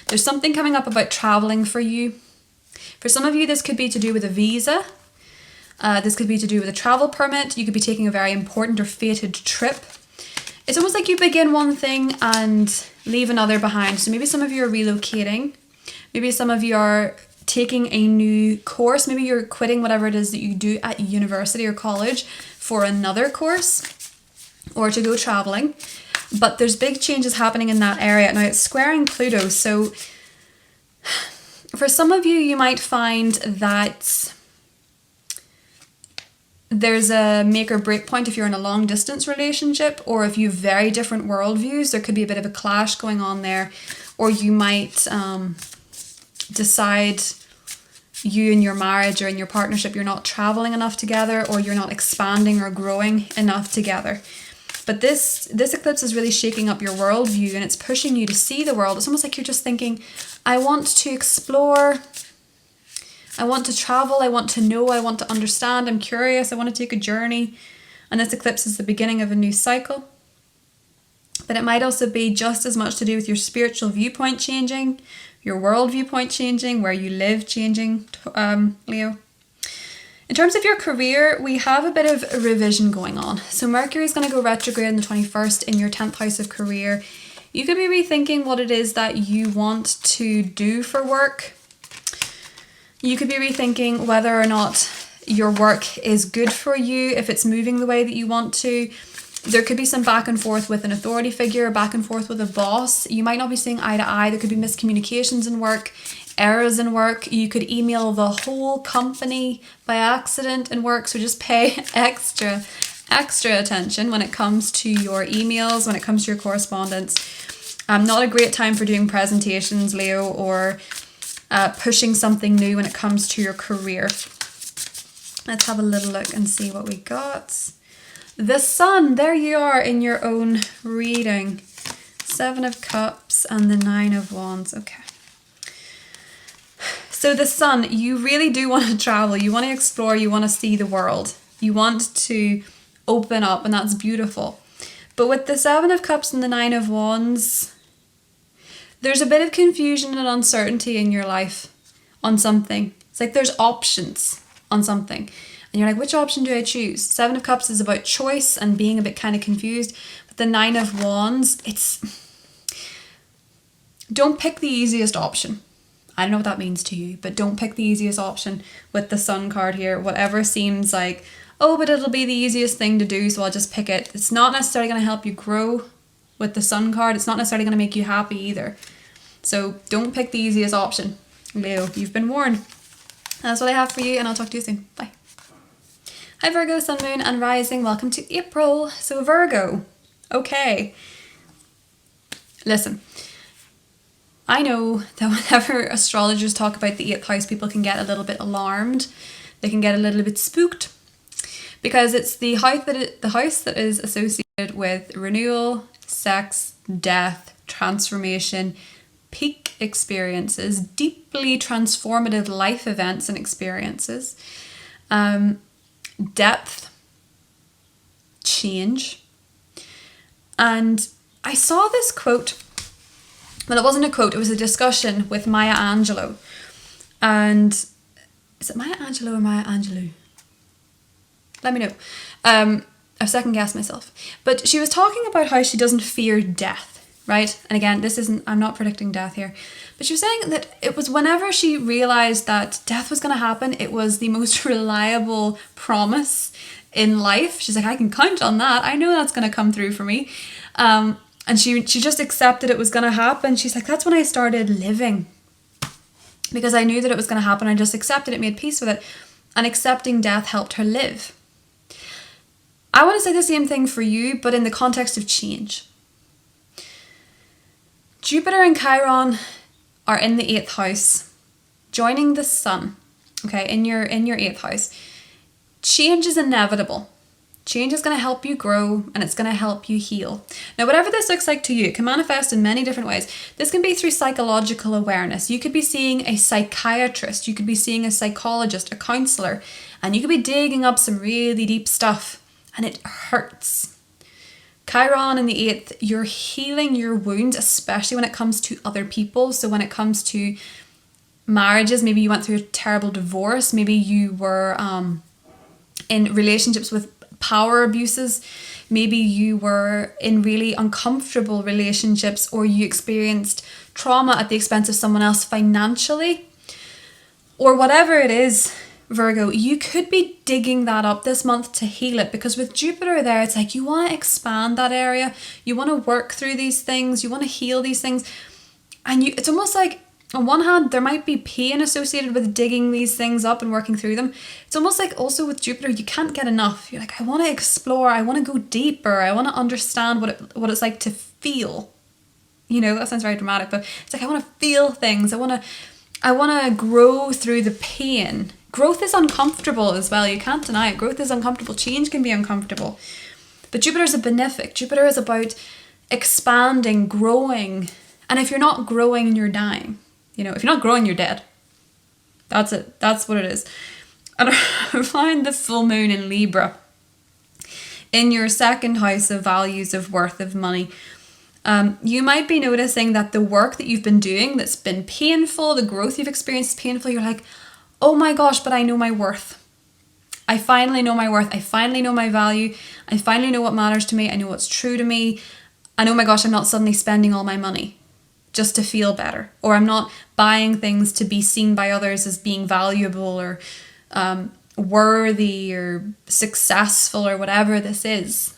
A: There's something coming up about traveling for you. For some of you, this could be to do with a visa. This could be to do with a travel permit. You could be taking a very important or fated trip. It's almost like you begin one thing and leave another behind. So maybe some of you are relocating. Maybe some of you are taking a new course. Maybe you're quitting whatever it is that you do at university or college for another course or to go traveling. But there's big changes happening in that area. Now it's squaring Pluto. So for some of you, you might find that there's a make or break point if you're in a long distance relationship, or if you have very different worldviews, there could be a bit of a clash going on there. Or you might decide you in your marriage or in your partnership, you're not traveling enough together, or you're not expanding or growing enough together. But this eclipse is really shaking up your worldview, and it's pushing you to see the world. It's almost like you're just thinking, I want to explore, I want to travel, I want to know, I want to understand, I'm curious, I want to take a journey. And this eclipse is the beginning of a new cycle. But it might also be just as much to do with your spiritual viewpoint changing, your world viewpoint changing, where you live changing, Leo. In terms of your career, we have a bit of a revision going on. So Mercury is going to go retrograde on the 21st in your 10th house of career. You could be rethinking what it is that you want to do for work. You could be rethinking whether or not your work is good for you, if it's moving the way that you want to. There could be some back and forth with an authority figure, back and forth with a boss. You might not be seeing eye to eye. There could be miscommunications in work, errors in work. You could email the whole company by accident in work. So just pay extra attention when it comes to your emails, when it comes to your correspondence. Not a great time for doing presentations, Leo, or pushing something new when it comes to your career. Let's have a little look and see what we got. The Sun, there you are in your own reading. 7 of Cups and the 9 of Wands. Okay. So the Sun, you really do want to travel. You want to explore. You want to see the world. You want to open up, and that's beautiful. But with the 7 of Cups and the 9 of Wands, there's a bit of confusion and uncertainty in your life on something. It's like there's options on something. And you're like, which option do I choose? 7 of Cups is about choice and being a bit kind of confused. But the 9 of Wands, it's... Don't pick the easiest option. I don't know what that means to you, but don't pick the easiest option with the Sun card here. Whatever seems like, oh, but it'll be the easiest thing to do, so I'll just pick it. It's not necessarily going to help you grow with the Sun card. It's not necessarily going to make you happy either. So don't pick the easiest option. Leo, you've been warned. That's what I have for you, and I'll talk to you soon. Bye. Hi Virgo, Sun, Moon and Rising. Welcome to April. So Virgo, okay. Listen, I know that whenever astrologers talk about the 8th house, people can get a little bit alarmed. They can get a little bit spooked. because it's the house that is associated with renewal, sex, death, transformation, peak experiences, deeply transformative life events and experiences, depth, change. And I saw this quote. Well, it wasn't a quote, it was a discussion with Maya Angelou. And is it Maya Angelou or Maya Angelou? Let me know. I've second guessed myself. But she was talking about how she doesn't fear death, right? And again, I'm not predicting death here. But she was saying that it was whenever she realized that death was going to happen, it was the most reliable promise in life. She's like, I can count on that. I know that's going to come through for me. And she just accepted it was going to happen. She's like, that's when I started living. Because I knew that it was going to happen. I just accepted it, made peace with it. And accepting death helped her live. I want to say the same thing for you, but in the context of change. Jupiter and Chiron are in the 8th house, joining the sun, okay, in your 8th house. Change is inevitable. Change is going to help you grow and it's going to help you heal. Now, whatever this looks like to you, it can manifest in many different ways. This can be through psychological awareness. You could be seeing a psychiatrist, you could be seeing a psychologist, a counselor, and you could be digging up some really deep stuff and it hurts. Chiron in the 8th, you're healing your wounds, especially when it comes to other people. So when it comes to marriages, maybe you went through a terrible divorce, maybe you were in relationships with power abuses, maybe you were in really uncomfortable relationships, or you experienced trauma at the expense of someone else financially, or whatever it is, Virgo, you could be digging that up this month to heal it, because with Jupiter there, it's like you want to expand that area, you want to work through these things, you want to heal these things, and it's almost like on one hand, there might be pain associated with digging these things up and working through them. It's almost like also with Jupiter, you can't get enough. You're like, I want to explore, I want to go deeper, I want to understand what it's like to feel. You know, that sounds very dramatic, but it's like I want to feel things. I want to grow through the pain. Growth is uncomfortable as well. You can't deny it. Growth is uncomfortable. Change can be uncomfortable. But Jupiter is a benefic. Jupiter is about expanding, growing. And if you're not growing, you're dying. You know, if you're not growing, you're dead. That's it. That's what it is. And I find the full moon in Libra in your 2nd house of values, of worth, of money. You might be noticing that the work that you've been doing that's been painful, the growth you've experienced is painful. You're like, oh my gosh, but I know my worth. I finally know my worth. I finally know my value. I finally know what matters to me. I know what's true to me. And oh my gosh, I'm not suddenly spending all my money just to feel better, or I'm not buying things to be seen by others as being valuable or worthy or successful or whatever this is.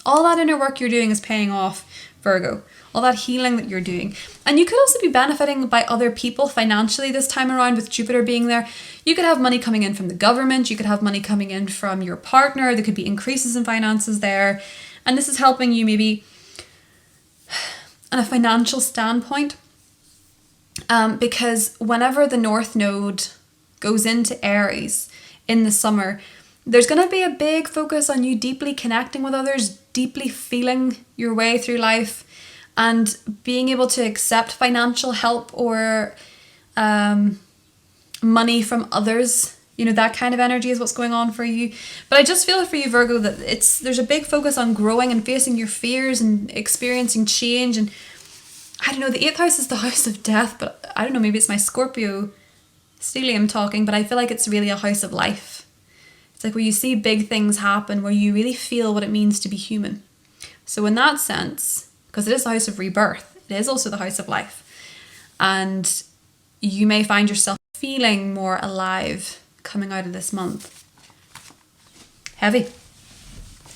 A: All that inner work you're doing is paying off, Virgo. All that healing that you're doing. And you could also be benefiting by other people financially this time around with Jupiter being there. You could have money coming in from the government. You could have money coming in from your partner. There could be increases in finances there. And this is helping you maybe on a financial standpoint, because whenever the North Node goes into Aries in the summer, there's going to be a big focus on you deeply connecting with others, deeply feeling your way through life, and being able to accept financial help or money from others. You know, that kind of energy is what's going on for you. But I just feel for you, Virgo, that there's a big focus on growing and facing your fears and experiencing change. And I don't know, the 8th house is the house of death, but I don't know, maybe it's my Scorpio stellium talking, but I feel like it's really a house of life. It's like where you see big things happen, where you really feel what it means to be human. So in that sense, because it is the house of rebirth, it is also the house of life. And you may find yourself feeling more alive coming out of this month. Heavy.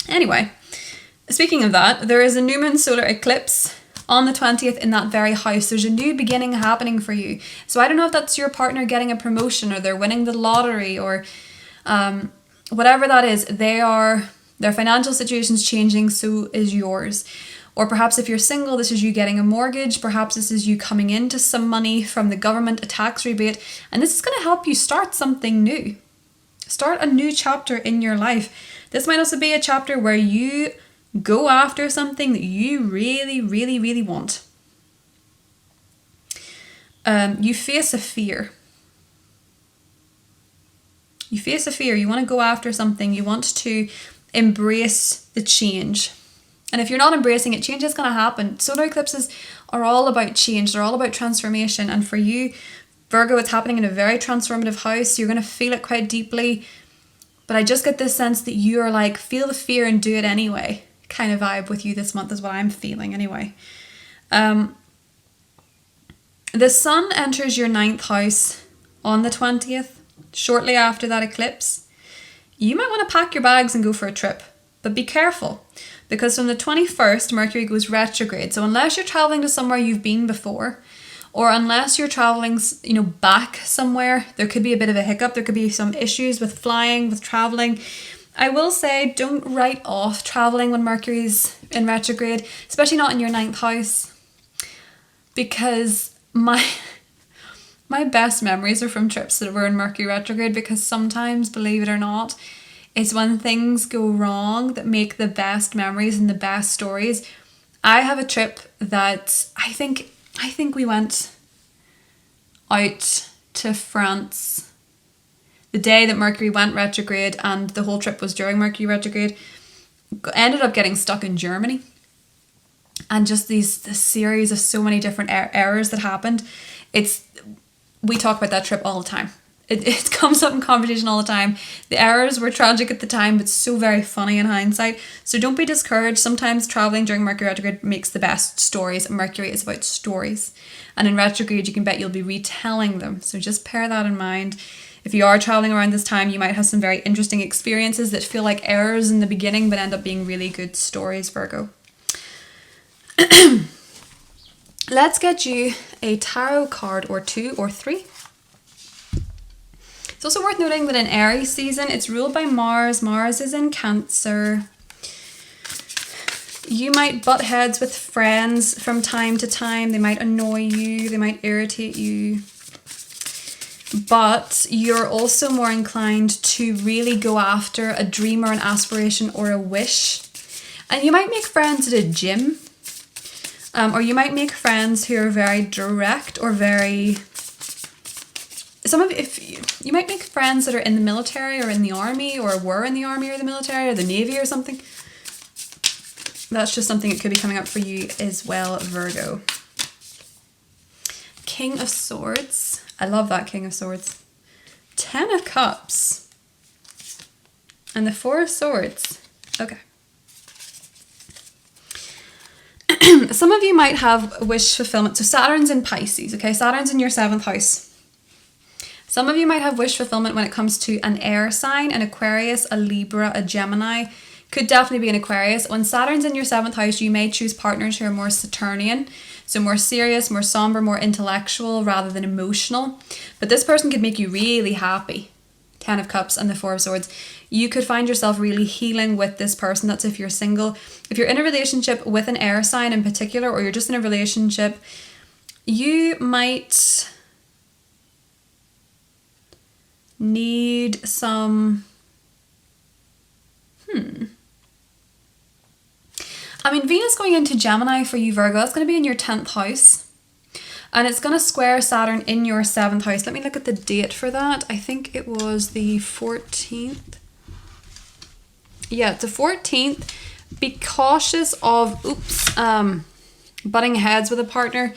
A: Anyway, speaking of that, there is a new moon solar eclipse on the 20th in that very house. There's a new beginning happening for you. So I don't know if that's your partner getting a promotion, or they're winning the lottery, or whatever that is. Their financial situation's changing, so is yours. Or perhaps if you're single, this is you getting a mortgage. Perhaps this is you coming into some money from the government, a tax rebate. And this is going to help you start something new. Start a new chapter in your life. This might also be a chapter where you go after something that you really, really, really want. You face a fear. You face a fear. You want to go after something. You want to embrace the change. And if you're not embracing it, change is going to happen. Solar eclipses are all about change. They're all about transformation. And for you, Virgo, it's happening in a very transformative house. You're going to feel it quite deeply. But I just get this sense that you are like, feel the fear and do it anyway kind of vibe with you this month is what I'm feeling anyway. The sun enters your 9th house on the 20th, shortly after that eclipse. You might want to pack your bags and go for a trip, but be careful because from the 21st, Mercury goes retrograde. So unless you're traveling to somewhere you've been before, or unless you're traveling, back somewhere, there could be a bit of a hiccup. There could be some issues with flying, with traveling. I will say don't write off traveling when Mercury's in retrograde, especially not in your 9th house, because my best memories are from trips that were in Mercury retrograde, because sometimes, believe it or not, it's when things go wrong that make the best memories and the best stories. I have a trip that I think we went out to France the day that Mercury went retrograde, and the whole trip was during Mercury retrograde. Ended up getting stuck in Germany. And just this series of so many different errors that happened. We talk about that trip all the time. It comes up in conversation all the time. The errors were tragic at the time, but so very funny in hindsight. So don't be discouraged. Sometimes traveling during Mercury retrograde makes the best stories. Mercury is about stories. And in retrograde, you can bet you'll be retelling them. So just bear that in mind. If you are traveling around this time, you might have some very interesting experiences that feel like errors in the beginning, but end up being really good stories, Virgo. Let's get you a tarot card or 2 or 3. It's also worth noting that in Aries season, it's ruled by Mars. Mars is in Cancer. You might butt heads with friends from time to time. They might annoy you. They might irritate you. But you're also more inclined to really go after a dream or an aspiration or a wish. And you might make friends at a gym. Or you might make friends who are very direct or very... You might make friends that are in the military or in the army or were in the army or the military or the navy or something. That's just something that could be coming up for you as well, Virgo. King of Swords. I love that King of Swords. 10 of Cups. And the 4 of Swords. Okay. Some of you might have wish fulfillment. So Saturn's in Pisces, okay? Saturn's in your 7th house. Some of you might have wish fulfillment when it comes to an air sign, an Aquarius, a Libra, a Gemini. Could definitely be an Aquarius. When Saturn's in your 7th house, you may choose partners who are more Saturnian. So more serious, more somber, more intellectual rather than emotional. But this person could make you really happy. 10 of Cups and the 4 of Swords. You could find yourself really healing with this person. That's if you're single. If you're in a relationship with an air sign in particular, or you're just in a relationship, you might need some... Venus going into Gemini for you, Virgo. That's going to be in your 10th house. And it's going to square Saturn in your 7th house. Let me look at the date for that. I think it was the 14th. Yeah, it's the 14th. Be cautious of, butting heads with a partner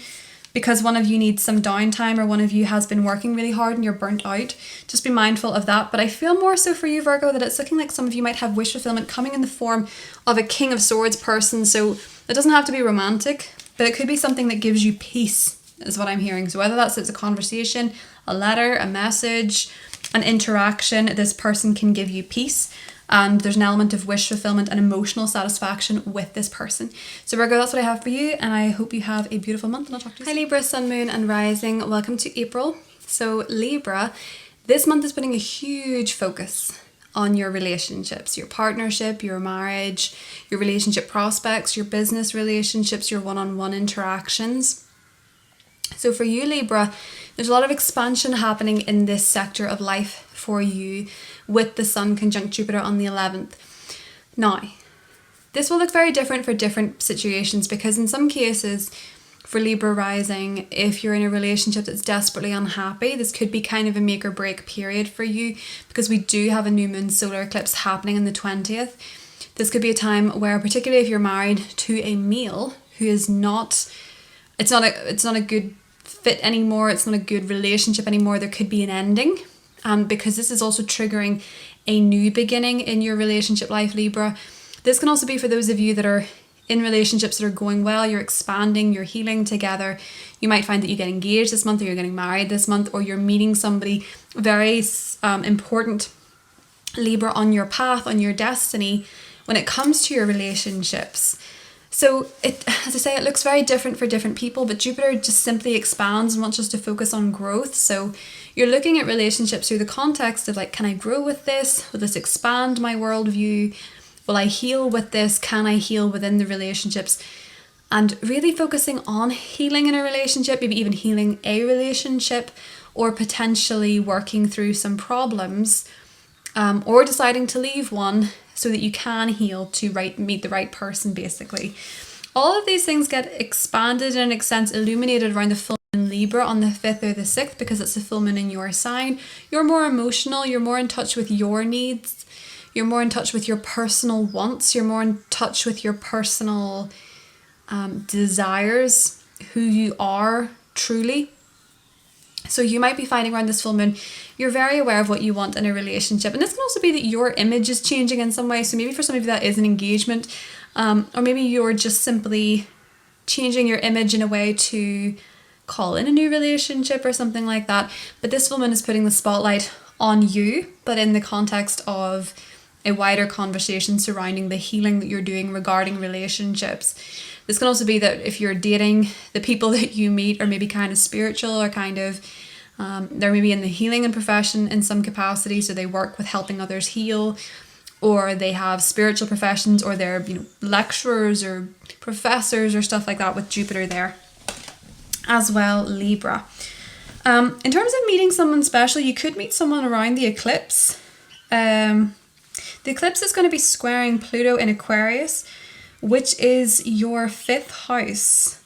A: because one of you needs some downtime or one of you has been working really hard and you're burnt out. Just be mindful of that. But I feel more so for you, Virgo, that it's looking like some of you might have wish fulfillment coming in the form of a King of Swords person. So it doesn't have to be romantic, but it could be something that gives you peace, is what I'm hearing. So whether that's a conversation, a letter, a message, an interaction, this person can give you peace. And there's an element of wish fulfillment and emotional satisfaction with this person. So Virgo, that's what I have for you. And I hope you have a beautiful month. And I'll talk to you soon. Hi Libra, Sun, Moon and Rising. Welcome to April. So Libra, this month is putting a huge focus on your relationships, your partnership, your marriage, your relationship prospects, your business relationships, your one-on-one interactions. So for you, Libra, there's a lot of expansion happening in this sector of life for you with the Sun conjunct Jupiter on the 11th. Now, this will look very different for different situations, because in some cases, for Libra rising, if you're in a relationship that's desperately unhappy, this could be kind of a make or break period for you, because we do have a new moon solar eclipse happening on the 20th. This could be a time where, particularly if you're married to a male who is not, it's not a good fit anymore, it's not a good relationship anymore, there could be an ending, because this is also triggering a new beginning in your relationship life, Libra. This can also be for those of you that are in relationships that are going well, you're expanding, you're healing together. You might find that you get engaged this month, or you're getting married this month, or you're meeting somebody very important, Libra, on your path, on your destiny when it comes to your relationships. So it, as I say, it looks very different for different people, but Jupiter just simply expands and wants us to focus on growth. So you're looking at relationships through the context of like, can I grow with this? Will this expand my worldview? Will I heal with this? Can I heal within the relationships? And really focusing on healing in a relationship, maybe even healing a relationship, or potentially working through some problems, or deciding to leave one so that you can heal to meet the right person, basically. All of these things get expanded and in a sense illuminated around the full moon Libra on the 5th or the 6th, because it's a full moon in your sign. You're more emotional, you're more in touch with your needs, you're more in touch with your personal wants, you're more in touch with your personal desires, who you are truly. So you might be finding around this full moon, you're very aware of what you want in a relationship. And this can also be that your image is changing in some way. So maybe for some of you that is an engagement, or maybe you're just simply changing your image in a way to call in a new relationship or something like that. But this full moon is putting the spotlight on you, but in the context of a wider conversation surrounding the healing that you're doing regarding relationships. This can also be that if you're dating, the people that you meet are maybe kind of spiritual, or kind of, they're maybe in the healing and profession in some capacity, so they work with helping others heal, or they have spiritual professions, or they're, lecturers or professors or stuff like that, with Jupiter there as well, Libra. In terms of meeting someone special, you could meet someone around the eclipse. The eclipse is going to be squaring Pluto in Aquarius, which is your 5th house.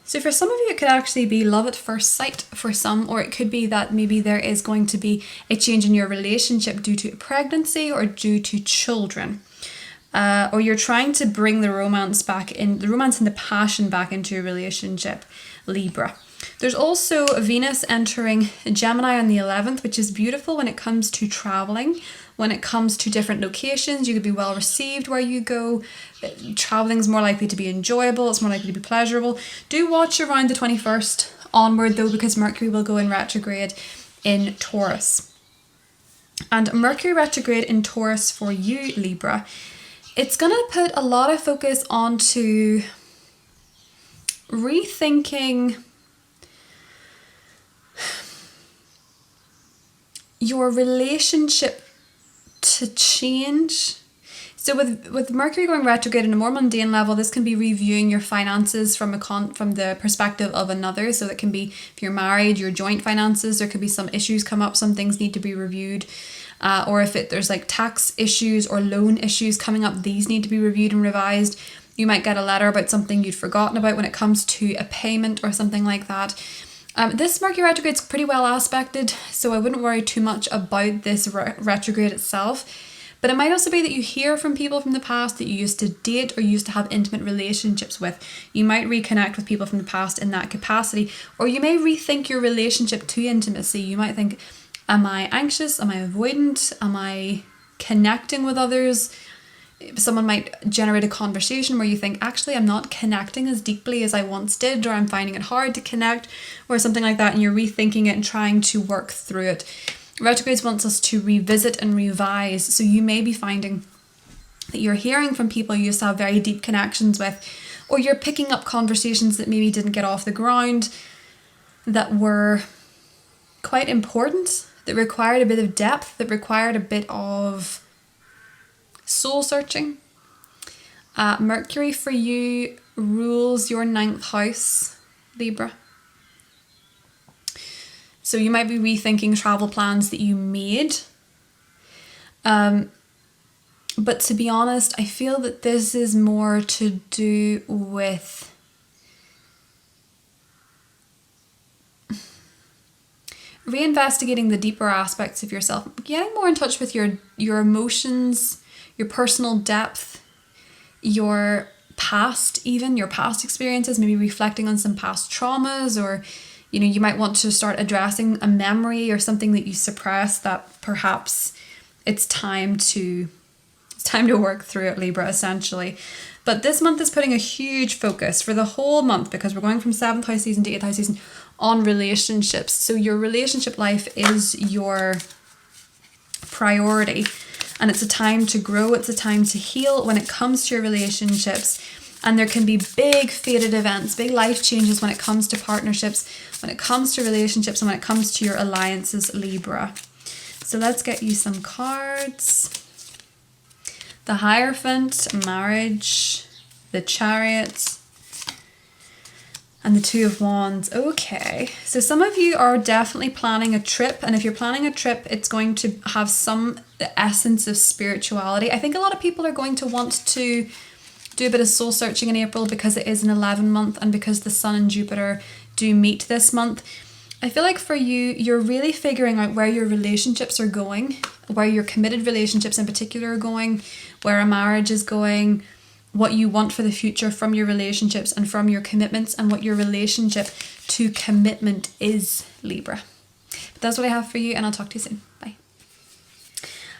A: So for some of you, it could actually be love at first sight for some, or it could be that maybe there is going to be a change in your relationship due to pregnancy or due to children. Or you're trying to bring the romance and the passion back into your relationship, Libra. There's also Venus entering Gemini on the 11th, which is beautiful when it comes to traveling, when it comes to different locations. You could be well received where you go. Traveling is more likely to be enjoyable. It's more likely to be pleasurable. Do watch around the 21st onward though, because Mercury will go in retrograde in Taurus. And Mercury retrograde in Taurus for you, Libra, it's going to put a lot of focus onto rethinking your relationship to change. So with Mercury going retrograde on a more mundane level, this can be reviewing your finances from the perspective of another. So it can be, if you're married, your joint finances, there could be some issues come up, some things need to be reviewed. Or if there's like tax issues or loan issues coming up, these need to be reviewed and revised. You might get a letter about something you'd forgotten about when it comes to a payment or something like that. This Mercury retrograde is pretty well aspected, so I wouldn't worry too much about this retrograde itself. But it might also be that you hear from people from the past that you used to date or used to have intimate relationships with. You might reconnect with people from the past in that capacity, or you may rethink your relationship to intimacy. You might think, am I anxious? Am I avoidant? Am I connecting with others? Someone might generate a conversation where you think, actually, I'm not connecting as deeply as I once did, or I'm finding it hard to connect, or something like that, and you're rethinking it and trying to work through it. Retrogrades wants us to revisit and revise, so you may be finding that you're hearing from people you used to have very deep connections with, or you're picking up conversations that maybe didn't get off the ground, that were quite important, that required a bit of depth, that required a bit of soul searching. Mercury for you rules your 9th house, Libra. So you might be rethinking travel plans that you made. But to be honest, I feel that this is more to do with reinvestigating the deeper aspects of yourself, getting more in touch with your emotions, your personal depth, your past, even your past experiences, maybe reflecting on some past traumas, or you might want to start addressing a memory or something that you suppressed that perhaps it's time to work through it, Libra, essentially. But this month is putting a huge focus for the whole month, because we're going from 7th house season to 8th house season, on relationships. So your relationship life is your priority, and it's a time to grow, it's a time to heal when it comes to your relationships. And there can be big fated events, big life changes when it comes to partnerships, when it comes to relationships, and when it comes to your alliances, Libra. So let's get you some cards. The Hierophant, marriage, the Chariot, and the Two of Wands. Okay, so some of you are definitely planning a trip, and if you're planning a trip, it's going to have some essence of spirituality. I think a lot of people are going to want to do a bit of soul searching in April, because it is an 11 month and because the Sun and Jupiter do meet this month. I feel like for you, you're really figuring out where your relationships are going, where your committed relationships in particular are going, where a marriage is going, what you want for the future from your relationships and from your commitments, and what your relationship to commitment is, Libra. But that's what I have for you, and I'll talk to you soon. Bye.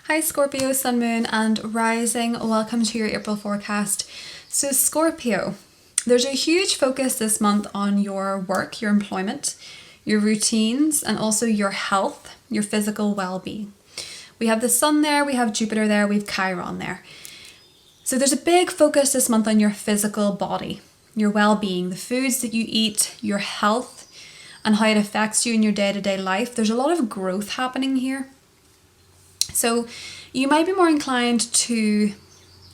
A: Hi Scorpio, Sun, Moon and Rising. Welcome to your April forecast. So Scorpio, there's a huge focus this month on your work, your employment, your routines, and also your health, your physical well-being. We have the Sun there, we have Jupiter there, we have Chiron there. So there's a big focus this month on your physical body, your well-being, the foods that you eat, your health, and how it affects you in your day-to-day life. There's a lot of growth happening here. So you might be more inclined to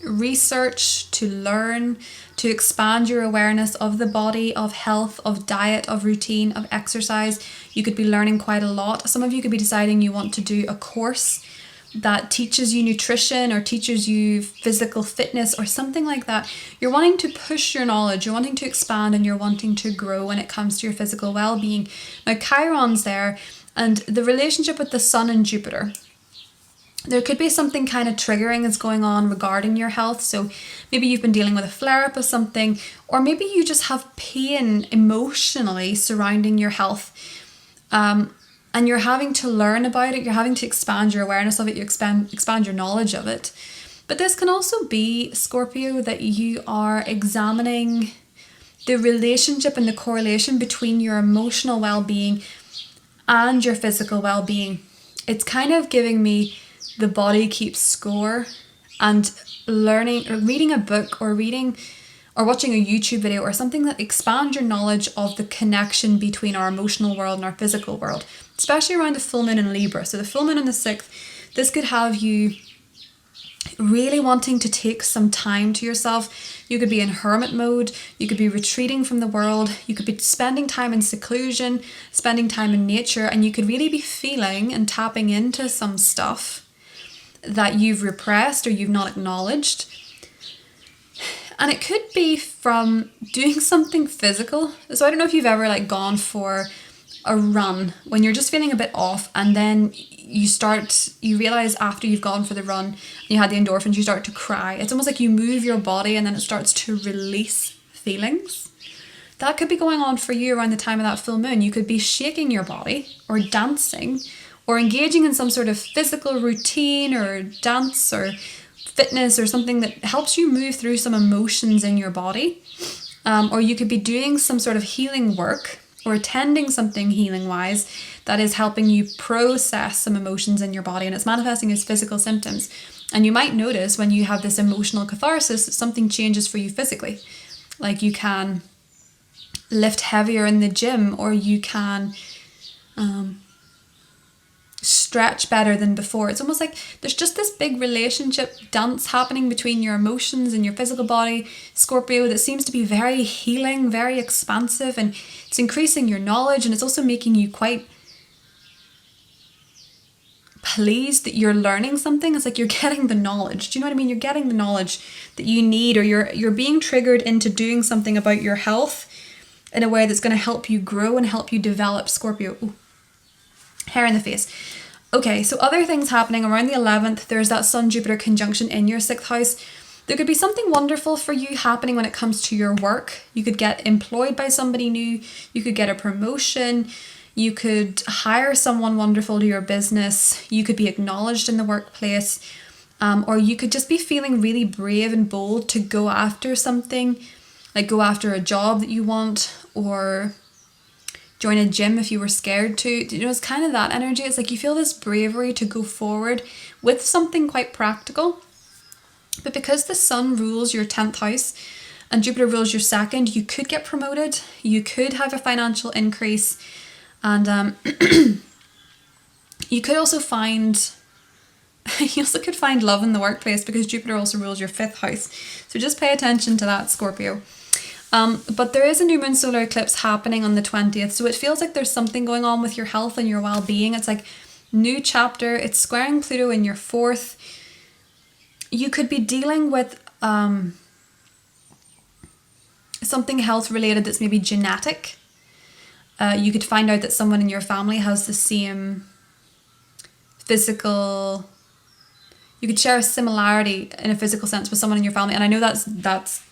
A: research, to learn, to expand your awareness of the body, of health, of diet, of routine, of exercise. You could be learning quite a lot. Some of you could be deciding you want to do a course that teaches you nutrition or teaches you physical fitness or something like that. You're wanting to push your knowledge, you're wanting to expand, and you're wanting to grow when it comes to your physical well-being. Now Chiron's there, and the relationship with the Sun and Jupiter, there could be something kind of triggering that's going on regarding your health. So maybe you've been dealing with a flare-up of something, or maybe you just have pain emotionally surrounding your health. And you're having to learn about it, you're having to expand your awareness of it, you expand your knowledge of it. But this can also be, Scorpio, that you are examining the relationship and the correlation between your emotional well-being and your physical well-being. It's kind of giving me the body keeps score, and learning or reading a book or watching a YouTube video or something that expands your knowledge of the connection between our emotional world and our physical world, especially around the full moon in Libra. So the full moon on the 6th, this could have you really wanting to take some time to yourself. You could be in hermit mode, you could be retreating from the world, you could be spending time in seclusion, spending time in nature, and you could really be feeling and tapping into some stuff that you've repressed or you've not acknowledged. And it could be from doing something physical. So I don't know if you've ever gone for a run when you're just feeling a bit off, and then you realize after you've gone for the run and you had the endorphins, you start to cry. It's almost like you move your body and then it starts to release feelings. That could be going on for you around the time of that full moon. You could be shaking your body or dancing or engaging in some sort of physical routine or dance or fitness or something that helps you move through some emotions in your body. Or you could be doing some sort of healing work or attending something healing wise that is helping you process some emotions in your body, and it's manifesting as physical symptoms. And you might notice when you have this emotional catharsis that something changes for you physically. Like you can lift heavier in the gym, or you can stretch better than before. It's almost like there's just this big relationship dance happening between your emotions and your physical body, Scorpio, that seems to be very healing, very expansive, and it's increasing your knowledge, and it's also making you quite pleased that you're learning something. It's like you're getting the knowledge. Do you know what I mean? You're getting the knowledge that you need, or you're being triggered into doing something about your health in a way that's going to help you grow and help you develop, Scorpio. Ooh, hair in the face. Okay, so other things happening around the 11th, there's that Sun-Jupiter conjunction in your 6th house. There could be something wonderful for you happening when it comes to your work. You could get employed by somebody new. You could get a promotion. You could hire someone wonderful to your business. You could be acknowledged in the workplace. Or you could just be feeling really brave and bold to go after something, like go after a job that you want, or join a gym if you were scared to. You know, it's kind of that energy. It's like you feel this bravery to go forward with something quite practical. But because the Sun rules your 10th house and Jupiter rules your 2nd, you could get promoted. You could have a financial increase. And you could also find... You also could find love in the workplace because Jupiter also rules your 5th house. So just pay attention to that, Scorpio. But there is a new moon solar eclipse happening on the 20th. So it feels like there's something going on with your health and your well-being. It's like new chapter. It's squaring Pluto in your 4th. You could be dealing with something health related that's maybe genetic. You could find out that someone in your family has the same physical... You could share a similarity in a physical sense with someone in your family. And I know that's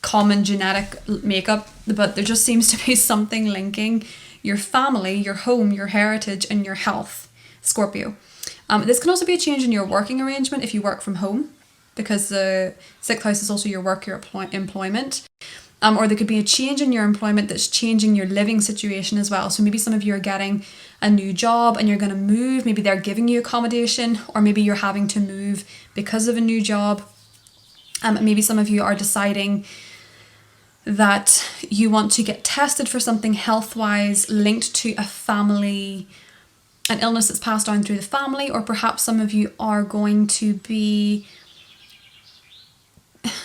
A: common genetic makeup, but there just seems to be something linking your family, your home, your heritage, and your health, Scorpio. This can also be a change in your working arrangement if you work from home, because the 6th house is also your work, your employment. Or there could be a change in your employment that's changing your living situation as well. So maybe some of you are getting a new job and you're going to move. Maybe they're giving you accommodation, or maybe you're having to move because of a new job. Maybe some of you are deciding that you want to get tested for something health-wise linked to a family, an illness that's passed down through the family, or perhaps some of you are going to be...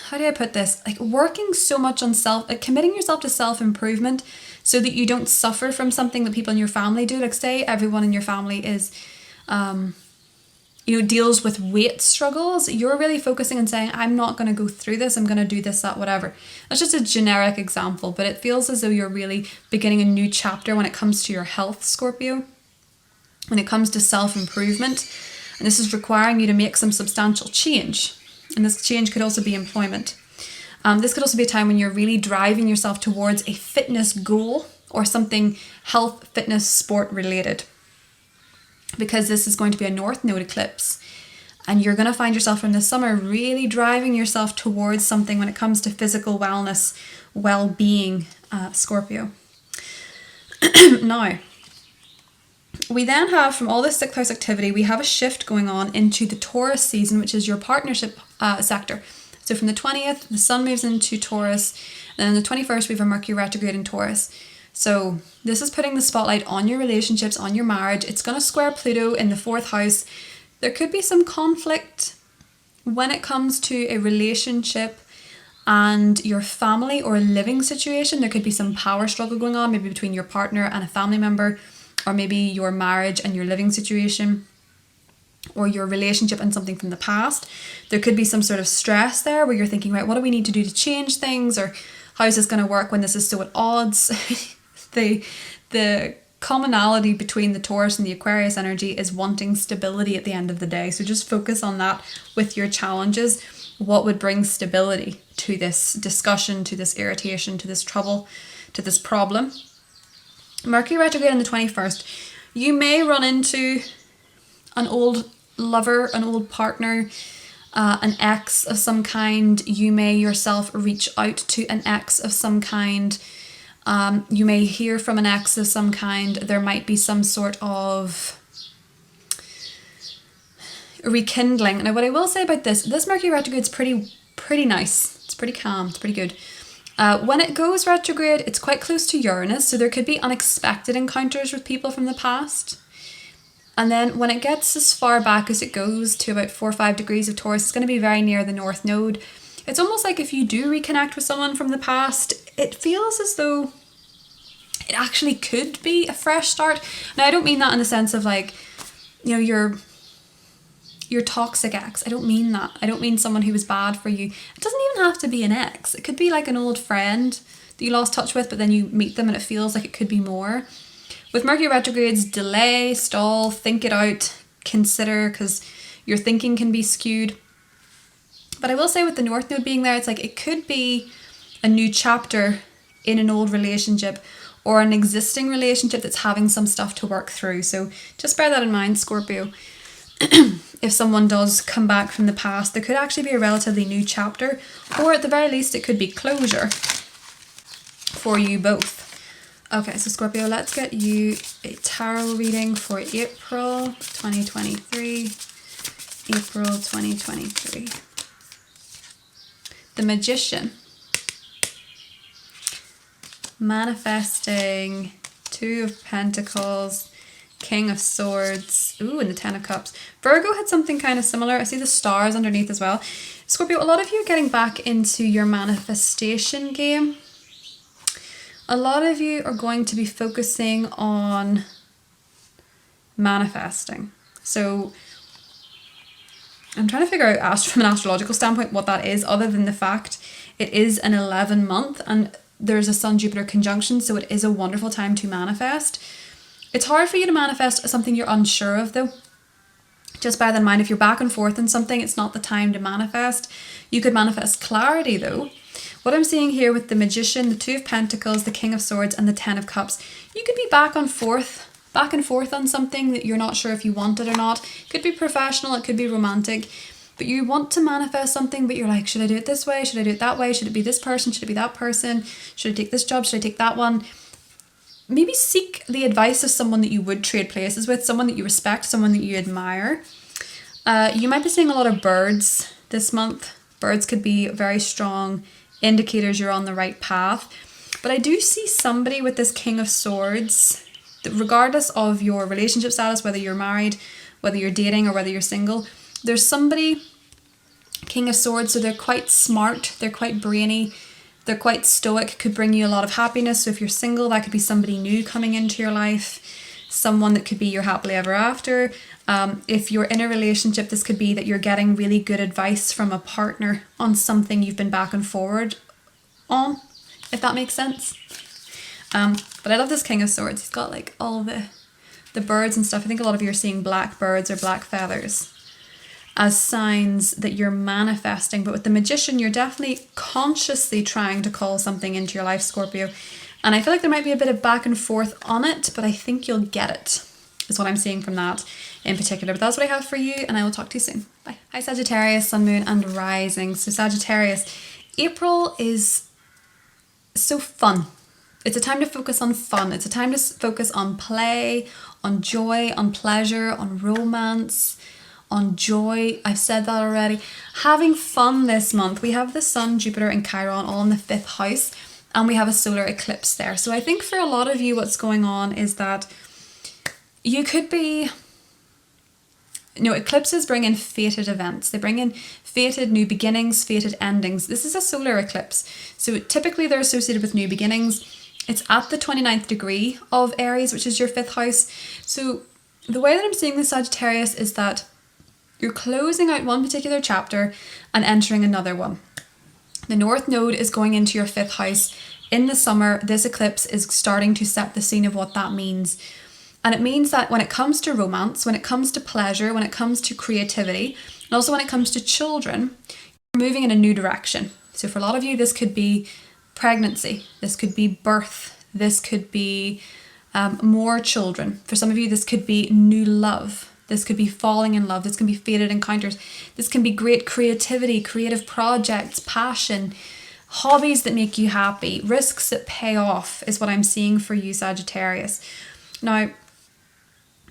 A: How do I put this? Like working so much on committing yourself to self-improvement so that you don't suffer from something that people in your family do. Like say everyone in your family is, deals with weight struggles. You're really focusing on saying, I'm not going to go through this. I'm going to do this, that, whatever. That's just a generic example, but it feels as though you're really beginning a new chapter when it comes to your health, Scorpio. When it comes to self-improvement. And this is requiring you to make some substantial change. And this change could also be employment. This could also be a time when you're really driving yourself towards a fitness goal or something health, fitness, sport related. Because this is going to be a North Node eclipse. And you're going to find yourself in the summer really driving yourself towards something when it comes to physical wellness, well-being, Scorpio. Now, we then have, from all this 6th house activity, we have a shift going on into the Taurus season, which is your partnership sector. So from the 20th, the Sun moves into Taurus, and then the 21st, we have a Mercury retrograde in Taurus. So this is putting the spotlight on your relationships, on your marriage. It's going to square Pluto in the 4th house. There could be some conflict when it comes to a relationship and your family or living situation. There could be some power struggle going on, maybe between your partner and a family member, or maybe your marriage and your living situation, or your relationship and something from the past. There could be some sort of stress there where you're thinking, right, what do we need to do to change things? Or how is this going to work when this is so at odds? The commonality between the Taurus and the Aquarius energy is wanting stability at the end of the day. So just focus on that with your challenges. What would bring stability to this discussion, to this irritation, to this trouble, to this problem? Mercury retrograde on the 21st. You may run into an old lover, an old partner, an ex of some kind. You may yourself reach out to an ex of some kind. You may hear from an ex of some kind. There might be some sort of rekindling. Now, what I will say about this Mercury retrograde is pretty nice. It's pretty calm. It's pretty good. When it goes retrograde, it's quite close to Uranus, so there could be unexpected encounters with people from the past. And then when it gets as far back as it goes to about 4 or 5 degrees of Taurus, it's going to be very near the North Node. It's almost like if you do reconnect with someone from the past, it feels as though it actually could be a fresh start. Now, I don't mean that in the sense of like, you're your toxic ex. I don't mean that. I don't mean someone who was bad for you. It doesn't even have to be an ex. It could be like an old friend that you lost touch with, but then you meet them and it feels like it could be more. With Mercury retrogrades, delay, stall, think it out, consider, because your thinking can be skewed. But I will say with the North Node being there, it's like it could be a new chapter in an old relationship or an existing relationship that's having some stuff to work through. So just bear that in mind, Scorpio. If someone does come back from the past, there could actually be a relatively new chapter, or at the very least it could be closure for you both. Okay, so Scorpio, let's get you a tarot reading for April 2023. April 2023. The Magician. Manifesting, Two of Pentacles, King of Swords, ooh, and the Ten of Cups. Virgo had something kind of similar. I see the stars underneath as well. Scorpio, a lot of you are getting back into your manifestation game. A lot of you are going to be focusing on manifesting. So I'm trying to figure out from an astrological standpoint what that is, other than the fact it is an 11 month and there's a Sun-Jupiter conjunction, so it is a wonderful time to manifest. It's hard for you to manifest something you're unsure of though. Just bear that in mind. If you're back and forth in something, it's not the time to manifest. You could manifest clarity though. What I'm seeing here with the Magician, the Two of Pentacles, the King of Swords, and the Ten of Cups, you could be back and forth on something that you're not sure if you want it or not. It could be professional, it could be romantic, but you want to manifest something, but you're like, should I do it this way? Should I do it that way? Should it be this person? Should it be that person? Should I take this job? Should I take that one? Maybe seek the advice of someone that you would trade places with, someone that you respect, someone that you admire. You might be seeing a lot of birds this month. Birds could be very strong indicators you're on the right path. But I do see somebody with this King of Swords, that regardless of your relationship status, whether you're married, whether you're dating, or whether you're single, there's somebody, King of Swords, so they're quite smart, they're quite brainy, they're quite stoic, could bring you a lot of happiness. So if you're single, that could be somebody new coming into your life, someone that could be your happily ever after. If you're in a relationship, this could be that you're getting really good advice from a partner on something you've been back and forward on, if that makes sense. But I love this King of Swords. He's got like all the birds and stuff. I think a lot of you are seeing black birds or black feathers as signs that you're manifesting. But with the Magician, you're definitely consciously trying to call something into your life, Scorpio. And I feel like there might be a bit of back and forth on it, but I think you'll get it, is what I'm seeing from that in particular. But that's what I have for you, and I will talk to you soon. Bye. Hi Sagittarius, Sun, Moon, and Rising. So Sagittarius, April is so fun. It's a time to focus on fun. It's a time to focus on play, on joy, on pleasure, on romance, on joy. I've said that already. Having fun this month. We have the Sun, Jupiter, and Chiron all in the 5th house, and we have a solar eclipse there. So I think for a lot of you, what's going on is that you could be, eclipses bring in fated events. They bring in fated new beginnings, fated endings. This is a solar eclipse. So typically they're associated with new beginnings. It's at the 29th degree of Aries, which is your 5th house. So the way that I'm seeing this, Sagittarius, is that you're closing out one particular chapter and entering another one. The North Node is going into your 5th house in the summer. This eclipse is starting to set the scene of what that means. And it means that when it comes to romance, when it comes to pleasure, when it comes to creativity, and also when it comes to children, you're moving in a new direction. So for a lot of you, this could be pregnancy, this could be birth, this could be more children. For some of you, this could be new love. This could be falling in love. This can be fated encounters. This can be great creativity, creative projects, passion, hobbies that make you happy, risks that pay off is what I'm seeing for you, Sagittarius. Now,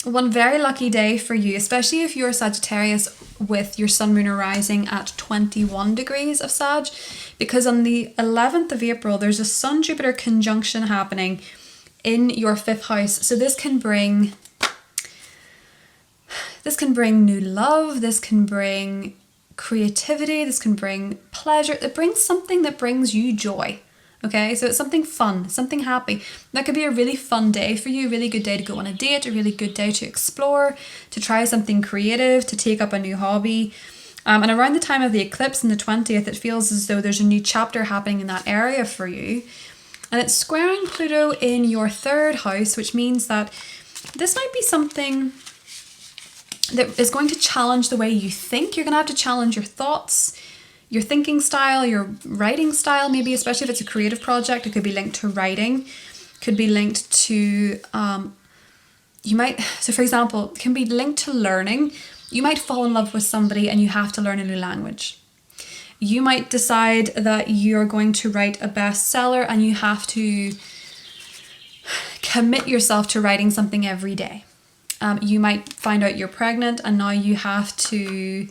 A: one very lucky day for you, especially if you're Sagittarius with your Sun, Moon, or Rising at 21 degrees of Sag, because on the 11th of April, there's a Sun-Jupiter conjunction happening in your 5th house. So this can bring new love, this can bring creativity, this can bring pleasure. It brings something that brings you joy. Okay, so it's something fun, something happy. That could be a really fun day for you, a really good day to go on a date, a really good day to explore, to try something creative, to take up a new hobby. And around the time of the eclipse on the 20th, it feels as though there's a new chapter happening in that area for you. And it's squaring Pluto in your third house, which means that this might be something that is going to challenge the way you think. You're going to have to challenge your thoughts, your thinking style, your writing style, maybe, especially if it's a creative project. It could be linked to writing, could be linked to, so for example, it can be linked to learning. You might fall in love with somebody and you have to learn a new language. You might decide that you're going to write a bestseller and you have to commit yourself to writing something every day. You might find out you're pregnant and now you have to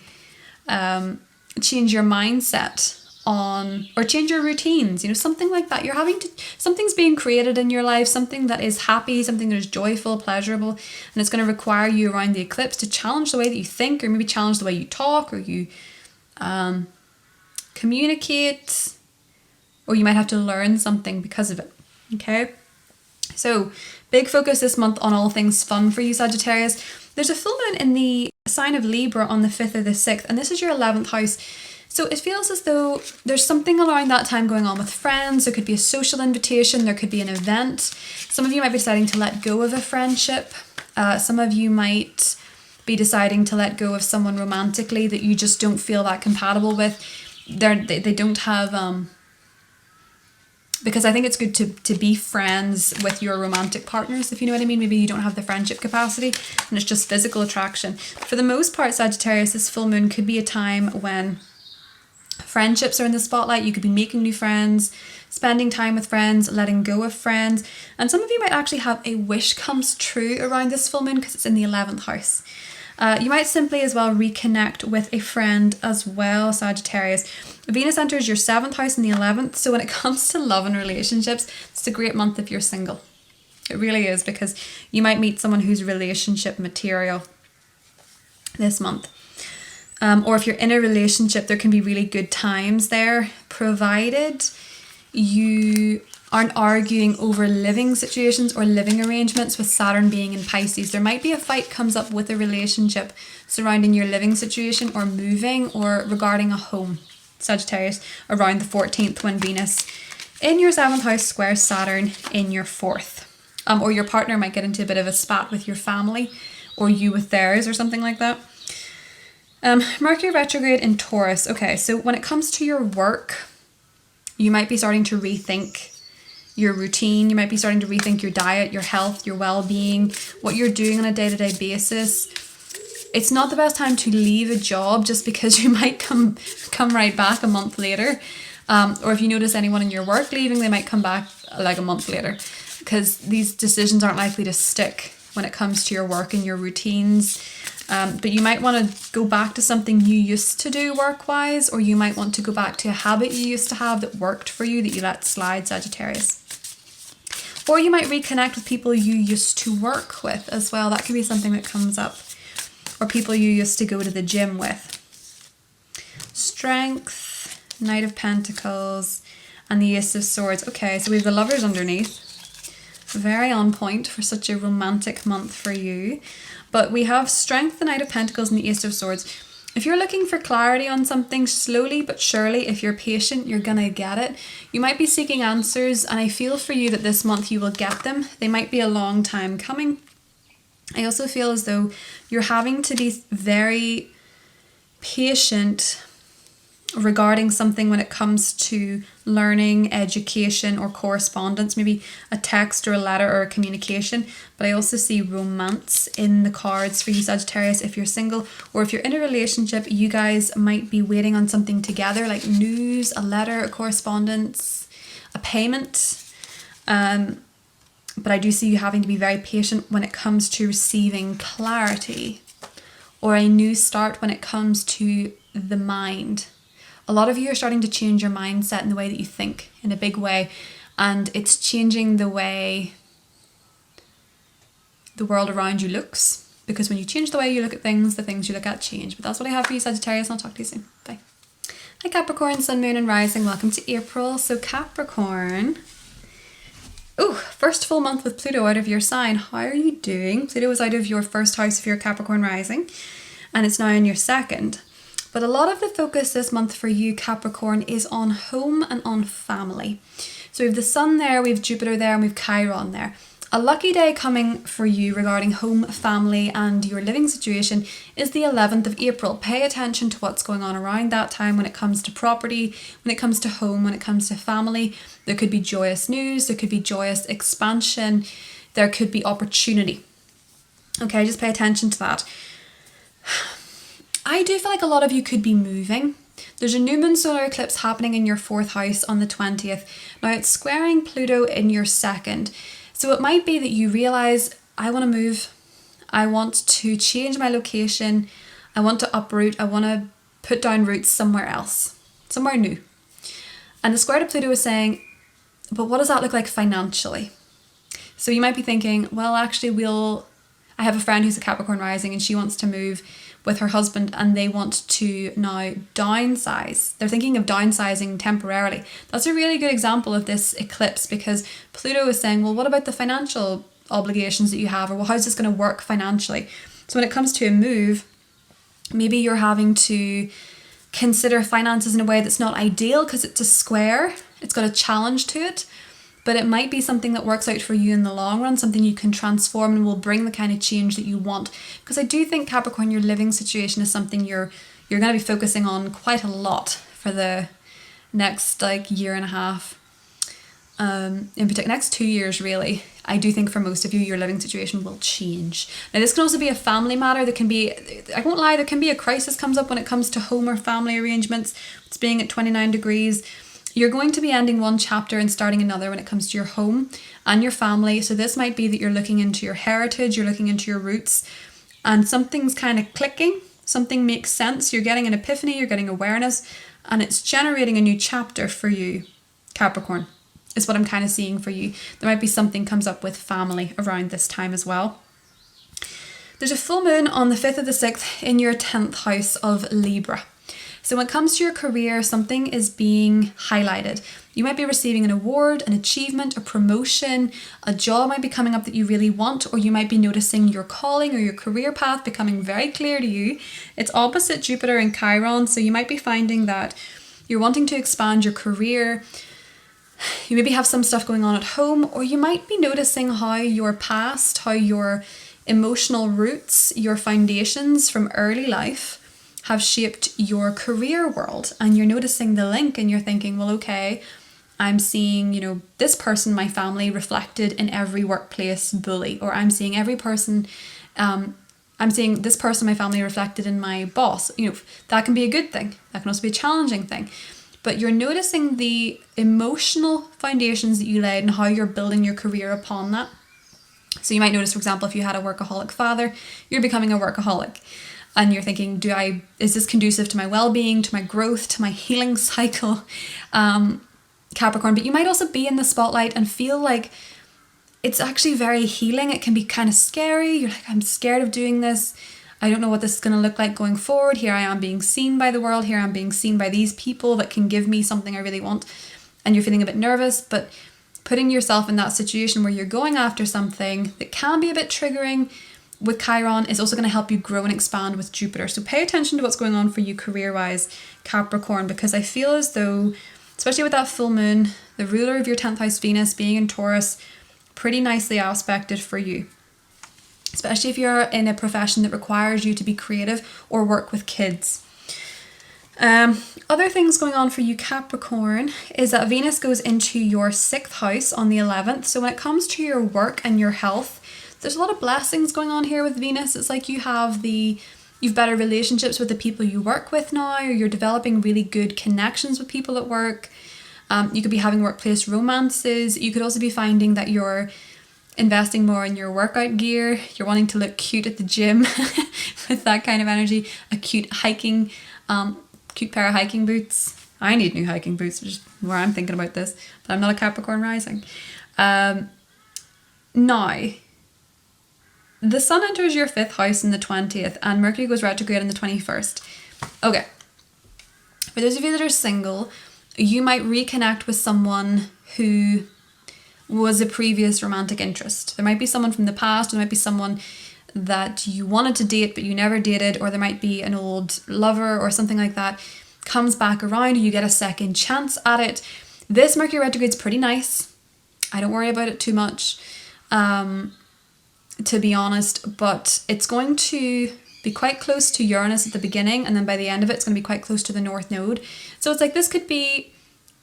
A: change your mindset or change your routines, something like that. Something's being created in your life, something that is happy, something that is joyful, pleasurable, and it's going to require you around the eclipse to challenge the way that you think, or maybe challenge the way you talk, or you communicate, or you might have to learn something because of it. Okay, so big focus this month on all things fun for you, Sagittarius. There's a full moon in the sign of Libra on the 5th or the 6th, and this is your 11th house. So it feels as though there's something around that time going on with friends. There could be a social invitation, there could be an event. Some of you might be deciding to let go of a friendship. Some of you might be deciding to let go of someone romantically that you just don't feel that compatible with. They don't have... because I think it's good to be friends with your romantic partners, if you know what I mean. Maybe you don't have the friendship capacity and it's just physical attraction. For the most part, Sagittarius, this full moon could be a time when friendships are in the spotlight. You could be making new friends, spending time with friends, letting go of friends. And some of you might actually have a wish comes true around this full moon because it's in the 11th house. You might simply as well reconnect with a friend as well, Sagittarius. Venus enters your 7th house in the 11th. So when it comes to love and relationships, it's a great month if you're single. It really is, because you might meet someone who's relationship material this month. Or if you're in a relationship, there can be really good times there, provided you aren't arguing over living situations or living arrangements with Saturn being in Pisces. There might be a fight comes up with a relationship surrounding your living situation or moving or regarding a home, Sagittarius, around the 14th when Venus in your 7th house squares Saturn in your 4th. Or your partner might get into a bit of a spat with your family or you with theirs or something like that. Mercury retrograde in Taurus. Okay, so when it comes to your work, you might be starting to rethink your routine. You might be starting to rethink your diet, your health, your well-being, what you're doing on a day-to-day basis. It's not the best time to leave a job just because you might come right back a month later. Or if you notice anyone in your work leaving, they might come back like a month later, because these decisions aren't likely to stick when it comes to your work and your routines. But you might want to go back to something you used to do work-wise, or you might want to go back to a habit you used to have that worked for you that you let slide, Sagittarius. Or you might reconnect with people you used to work with as well. That could be something that comes up. Or people you used to go to the gym with. Strength, Knight of Pentacles, and the Ace of Swords. Okay, so we have the Lovers underneath. Very on point for such a romantic month for you. But we have Strength, the Knight of Pentacles, and the Ace of Swords. If you're looking for clarity on something, slowly but surely, if you're patient, you're gonna get it. You might be seeking answers, and I feel for you that this month you will get them. They might be a long time coming. I also feel as though you're having to be very patient regarding something when it comes to learning, education, or correspondence, maybe a text or a letter or a communication. But I also see romance in the cards for you, Sagittarius. If you're single or if you're in a relationship, you guys might be waiting on something together, like news, a letter, a correspondence, a payment. But I do see you having to be very patient when it comes to receiving clarity or a new start when it comes to the mind. A lot of you are starting to change your mindset and the way that you think in a big way, and it's changing the way the world around you looks, because when you change the way you look at things, the things you look at change. But that's what I have for you, Sagittarius, and I'll talk to you soon. Bye. Hi Capricorn, Sun, Moon and Rising. Welcome to April. So Capricorn, first full month with Pluto out of your sign. How are you doing? Pluto was out of your first house of your Capricorn rising and it's now in your second. But a lot of the focus this month for you, Capricorn, is on home and on family. So we have the Sun there, we have Jupiter there, and we have Chiron there. A lucky day coming for you regarding home, family and your living situation is the 11th of April. Pay attention to what's going on around that time when it comes to property, when it comes to home, when it comes to family. There could be joyous news, there could be joyous expansion, there could be opportunity. Okay, just pay attention to that. I do feel like a lot of you could be moving. There's a new moon solar eclipse happening in your 4th house on the 20th. Now it's squaring Pluto in your 2nd. So it might be that you realise, I want to move, I want to change my location, I want to uproot, I want to put down roots somewhere else, somewhere new. And the square to Pluto is saying, but what does that look like financially? So you might be thinking, well, actually I have a friend who's a Capricorn rising and she wants to move with her husband and they want to now downsize. They're thinking of downsizing temporarily. That's a really good example of this eclipse because Pluto is saying, well, what about the financial obligations that you have, or well, how's this going to work financially? So when it comes to a move, maybe you're having to consider finances in a way that's not ideal because it's a square. It's got a challenge to it. But it might be something that works out for you in the long run, something you can transform and will bring the kind of change that you want. Because I do think, Capricorn, your living situation is something you're going to be focusing on quite a lot for the next year and a half. In particular, next 2 years really. I do think for most of you, your living situation will change. Now this can also be a family matter. There can be, I won't lie, there can be a crisis comes up when it comes to home or family arrangements. It's being at 29 degrees. You're going to be ending one chapter and starting another when it comes to your home and your family. So this might be that you're looking into your heritage, you're looking into your roots, and something's kind of clicking, something makes sense, you're getting an epiphany, you're getting awareness, and it's generating a new chapter for you, Capricorn, is what I'm kind of seeing for you. There might be something comes up with family around this time as well. There's a full moon on the 5th of the 6th in your 10th house of Libra. So when it comes to your career, something is being highlighted. You might be receiving an award, an achievement, a promotion, a job might be coming up that you really want, or you might be noticing your calling or your career path becoming very clear to you. It's opposite Jupiter and Chiron, so you might be finding that you're wanting to expand your career. You maybe have some stuff going on at home, or you might be noticing how your past, how your emotional roots, your foundations from early life have shaped your career world, and you're noticing the link and you're thinking, well, okay, I'm seeing, this person, my family, reflected in every workplace bully, or I'm seeing every person, I'm seeing this person, my family, reflected in my boss. That can be a good thing. That can also be a challenging thing. But you're noticing the emotional foundations that you laid and how you're building your career upon that. So you might notice, for example, if you had a workaholic father, you're becoming a workaholic. And you're thinking, is this conducive to my well-being, to my growth, to my healing cycle, Capricorn? But you might also be in the spotlight and feel like it's actually very healing. It can be kind of scary. You're like, I'm scared of doing this. I don't know what this is going to look like going forward. Here I am being seen by the world. Here I'm being seen by these people that can give me something I really want. And you're feeling a bit nervous, but putting yourself in that situation where you're going after something that can be a bit triggering with Chiron is also going to help you grow and expand with Jupiter. So pay attention to what's going on for you career-wise, Capricorn, because I feel as though, especially with that full moon, the ruler of your 10th house, Venus, being in Taurus, pretty nicely aspected for you. Especially if you're in a profession that requires you to be creative or work with kids. Other things going on for you, Capricorn, is that Venus goes into your 6th house on the 11th. So when it comes to your work and your health, there's a lot of blessings going on here with Venus. It's like you've better relationships with the people you work with now, or you're developing really good connections with people at work. You could be having workplace romances. You could also be finding that you're investing more in your workout gear. You're wanting to look cute at the gym with that kind of energy. A cute pair of hiking boots. I need new hiking boots, which is where I'm thinking about this, but I'm not a Capricorn rising. Now, the Sun enters your 5th house on the 20th and Mercury goes retrograde on the 21st. Okay. For those of you that are single, you might reconnect with someone who was a previous romantic interest. There might be someone from the past, or there might be someone that you wanted to date but you never dated, or there might be an old lover or something like that comes back around, you get a second chance at it. This Mercury retrograde is pretty nice. I don't worry about it too much, to be honest, but it's going to be quite close to Uranus at the beginning, and then by the end of it, it's going to be quite close to the North Node. So it's like this could be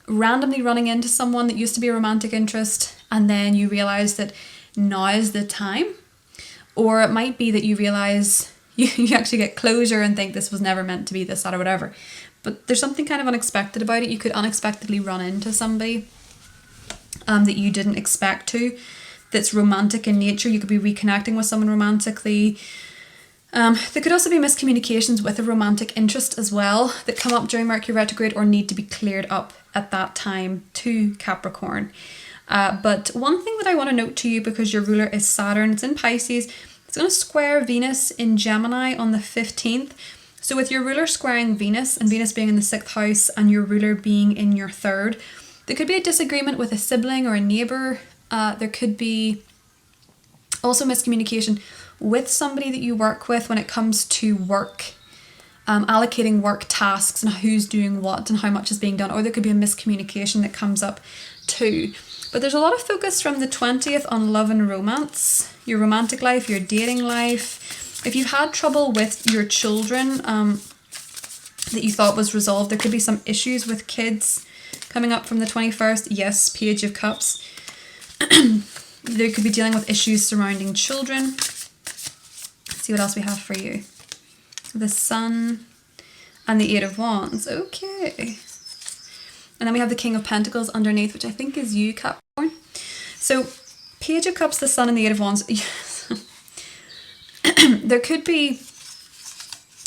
A: randomly running into someone that used to be a romantic interest, and then you realize that now is the time. Or it might be that you realize you actually get closure and think this was never meant to be this, that, or whatever. But there's something kind of unexpected about it. You could unexpectedly run into somebody that you didn't expect to, that's romantic in nature. You could be reconnecting with someone romantically. There could also be miscommunications with a romantic interest as well that come up during Mercury retrograde or need to be cleared up at that time to Capricorn. But one thing that I want to note to you, because your ruler is Saturn, it's in Pisces, it's going to square Venus in Gemini on the 15th. So with your ruler squaring Venus, and Venus being in the 6th house and your ruler being in your 3rd, there could be a disagreement with a sibling or a neighbour. There could be also miscommunication with somebody that you work with when it comes to work, allocating work tasks and who's doing what and how much is being done, or there could be a miscommunication that comes up too. But there's a lot of focus from the 20th on love and romance, your romantic life, your dating life. If you've had trouble with your children that you thought was resolved, there could be some issues with kids coming up from the 21st. Yes, Page of Cups. There could be dealing with issues surrounding children. Let's see what else we have for you. The Sun and the Eight of Wands. Okay. And then we have the King of Pentacles underneath, which I think is you, Capricorn. So, Page of Cups, the Sun, and the Eight of Wands. There could be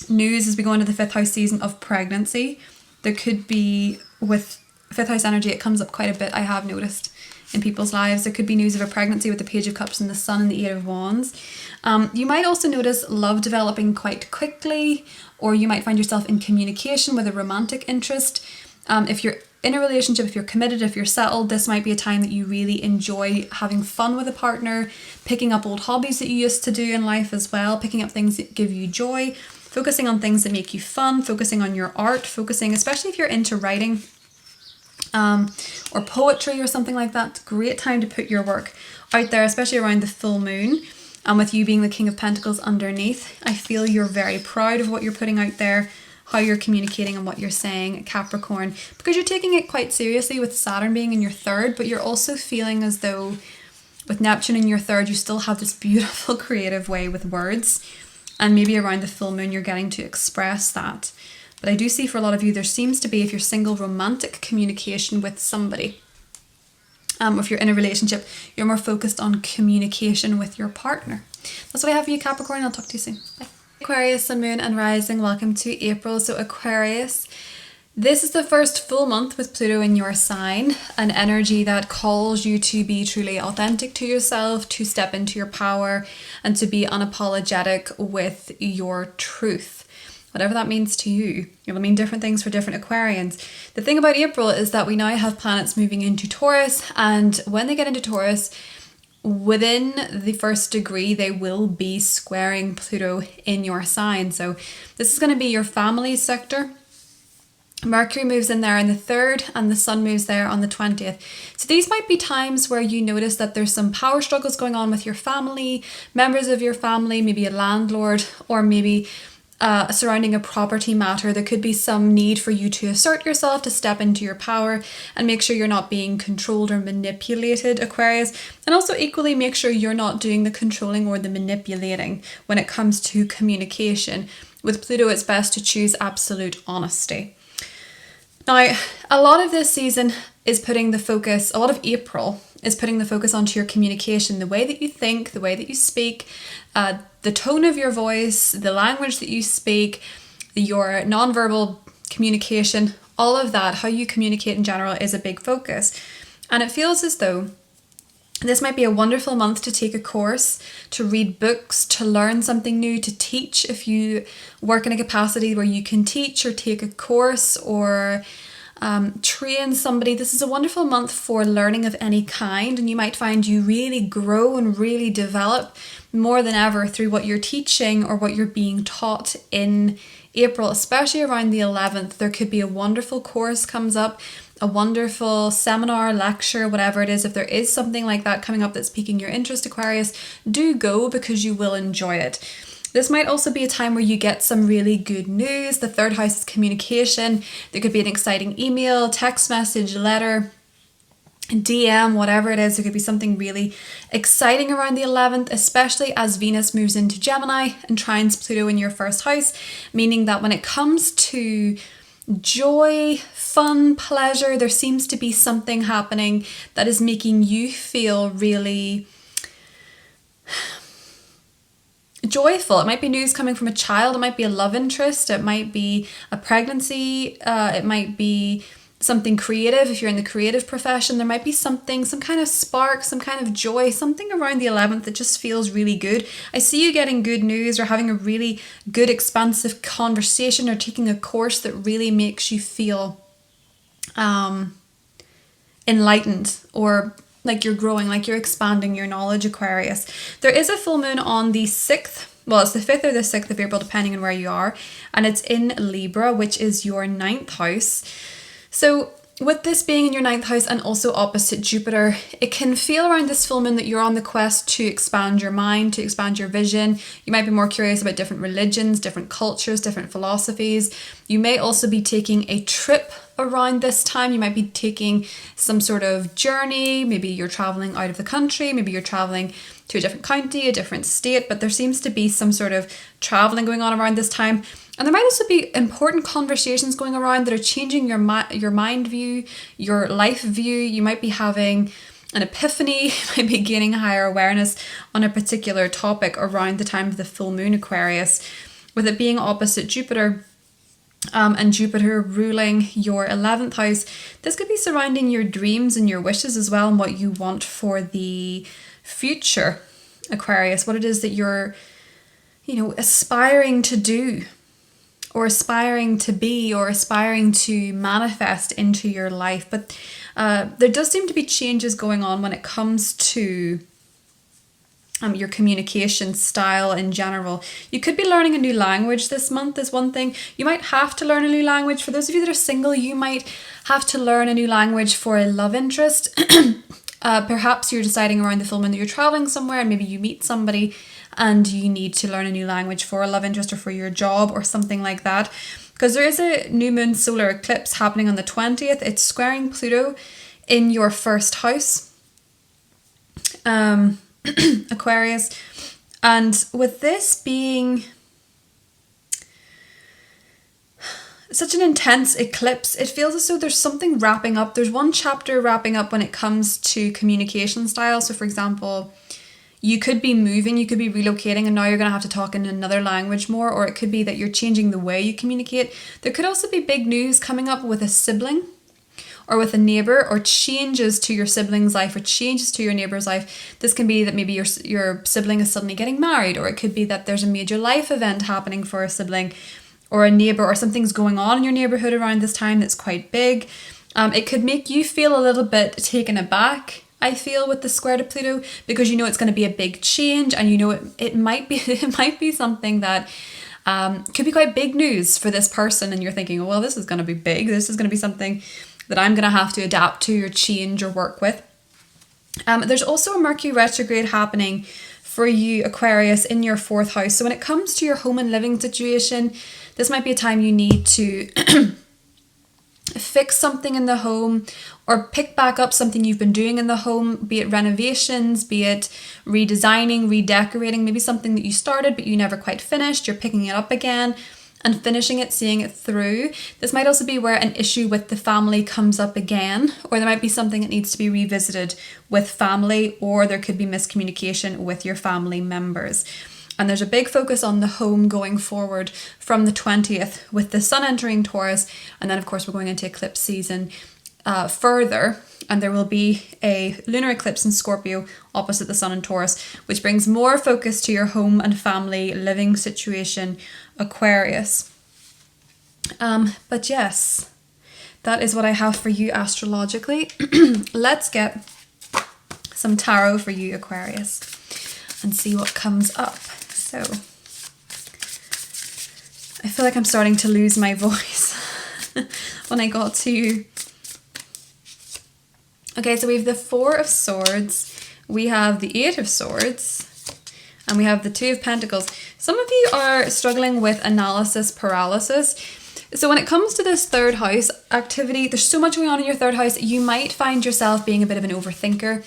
A: news as we go into the 5th house season of pregnancy. There could be, with 5th house energy, it comes up quite a bit, I have noticed, in people's lives. There could be news of a pregnancy with the Page of Cups and the Sun and the Eight of Wands. You might also notice love developing quite quickly, or you might find yourself in communication with a romantic interest. If you're in a relationship, if you're committed, if you're settled, this might be a time that you really enjoy having fun with a partner, picking up old hobbies that you used to do in life as well, picking up things that give you joy, focusing on things that make you fun, focusing on your art, focusing, especially if you're into writing or poetry or something like that. Great time to put your work out there, especially around the full moon. And with you being the King of Pentacles underneath, I feel you're very proud of what you're putting out there, how you're communicating and what you're saying, Capricorn, because you're taking it quite seriously with Saturn being in your 3rd, but you're also feeling as though with Neptune in your 3rd, you still have this beautiful creative way with words, and maybe around the full moon, you're getting to express that. But I do see for a lot of you, there seems to be, if you're single, romantic communication with somebody. If you're in a relationship, you're more focused on communication with your partner. That's what I have for you, Capricorn. I'll talk to you soon. Bye. Aquarius, Sun, Moon and Rising, welcome to April. So Aquarius, this is the first full month with Pluto in your sign, an energy that calls you to be truly authentic to yourself, to step into your power and to be unapologetic with your truth. Whatever that means to you. It'll mean different things for different Aquarians. The thing about April is that we now have planets moving into Taurus, and when they get into Taurus, within the 1st degree, they will be squaring Pluto in your sign. So this is going to be your family sector. Mercury moves in there in the 3rd and the Sun moves there on the 20th. So these might be times where you notice that there's some power struggles going on with your family, members of your family, maybe a landlord, or maybe surrounding a property matter. There could be some need for you to assert yourself, to step into your power and make sure you're not being controlled or manipulated, Aquarius. And also equally make sure you're not doing the controlling or the manipulating when it comes to communication. With Pluto, it's best to choose absolute honesty. Now, a lot of this season is putting the focus, a lot of April is putting the focus onto your communication, the way that you think, the way that you speak, the tone of your voice, the language that you speak, your nonverbal communication, all of that, how you communicate in general is a big focus. And it feels as though This might be a wonderful month to take a course, to read books, to learn something new, to teach if you work in a capacity where you can teach or take a course or train somebody. This is a wonderful month for learning of any kind, and you might find you really grow and really develop more than ever through what you're teaching or what you're being taught in April, especially around the 11th. There could be a wonderful course comes up, a wonderful seminar, lecture, whatever it is. If there is something like that coming up that's piquing your interest, Aquarius, do go because you will enjoy it. This might also be a time where you get some really good news. The third house is communication. There could be an exciting email, text message, letter, DM, whatever it is. There could be something really exciting around the 11th, especially as Venus moves into Gemini and trines Pluto in your first house, meaning that when it comes to joy, fun, pleasure, there seems to be something happening that is making you feel really joyful. It might be news coming from a child, it might be a love interest, it might be a pregnancy, it might be something creative. If you're in the creative profession, there might be something, some kind of spark, some kind of joy, something around the 11th that just feels really good. I see you getting good news or having a really good expansive conversation or taking a course that really makes you feel enlightened, or like you're growing, like you're expanding your knowledge, Aquarius. There is a full moon on the 6th. Well, it's the 5th or the 6th of April, depending on where you are. And it's in Libra, which is your 9th house. So with this being in your 9th house and also opposite Jupiter, it can feel around this full moon that you're on the quest to expand your mind, to expand your vision. You might be more curious about different religions, different cultures, different philosophies. You may also be taking a trip around this time. You might be taking some sort of journey. Maybe you're traveling out of the country. Maybe you're traveling to a different county, a different state, but there seems to be some sort of traveling going on around this time. And there might also be important conversations going around that are changing your mind view, your life view. You might be having an epiphany, you might be gaining higher awareness on a particular topic around the time of the full moon, Aquarius. With it being opposite Jupiter, and Jupiter ruling your 11th house, this could be surrounding your dreams and your wishes as well, and what you want for the future, Aquarius. What it is that you're, aspiring to do, or aspiring to be, or aspiring to manifest into your life. But there does seem to be changes going on when it comes to your communication style in general. You could be learning a new language this month is one thing. You might have to learn a new language. For those of you that are single, you might have to learn a new language for a love interest. Perhaps you're deciding around the full moon that you're traveling somewhere and maybe you meet somebody and you need to learn a new language for a love interest or for your job or something like that. Because there is a new moon solar eclipse happening on the 20th. It's squaring Pluto in your first house, Aquarius. And with this being such an intense eclipse, it feels as though there's something wrapping up. There's one chapter wrapping up when it comes to communication style. So for example, you could be moving, you could be relocating, and now you're going to have to talk in another language more, or it could be that you're changing the way you communicate. There could also be big news coming up with a sibling or with a neighbor, or changes to your sibling's life or changes to your neighbor's life. This can be that maybe your sibling is suddenly getting married, or it could be that there's a major life event happening for a sibling or a neighbor, or something's going on in your neighborhood around this time that's quite big. It could make you feel a little bit taken aback, I feel, with the square to Pluto, because it's going to be a big change, and it might be something that could be quite big news for this person, and you're thinking, well, this is going to be big. This is going to be something that I'm going to have to adapt to or change or work with. There's also a Mercury retrograde happening for you, Aquarius, in your 4th house. So when it comes to your home and living situation, this might be a time you need to fix something in the home, or pick back up something you've been doing in the home, be it renovations, be it redesigning, redecorating, maybe something that you started but you never quite finished. You're picking it up again and finishing it, seeing it through. This might also be where an issue with the family comes up again, or there might be something that needs to be revisited with family, or there could be miscommunication with your family members. And there's a big focus on the home going forward from the 20th with the sun entering Taurus. And then, of course, we're going into eclipse season further, and there will be a lunar eclipse in Scorpio opposite the sun in Taurus, which brings more focus to your home and family living situation, Aquarius. But yes, that is what I have for you astrologically. Let's get some tarot for you, Aquarius, and see what comes up. So I feel like I'm starting to lose my voice when I got to... Okay, so we have the Four of Swords, we have the Eight of Swords, and we have the Two of Pentacles. Some of you are struggling with analysis paralysis. So when it comes to this third house activity, there's so much going on in your third house, you might find yourself being a bit of an overthinker.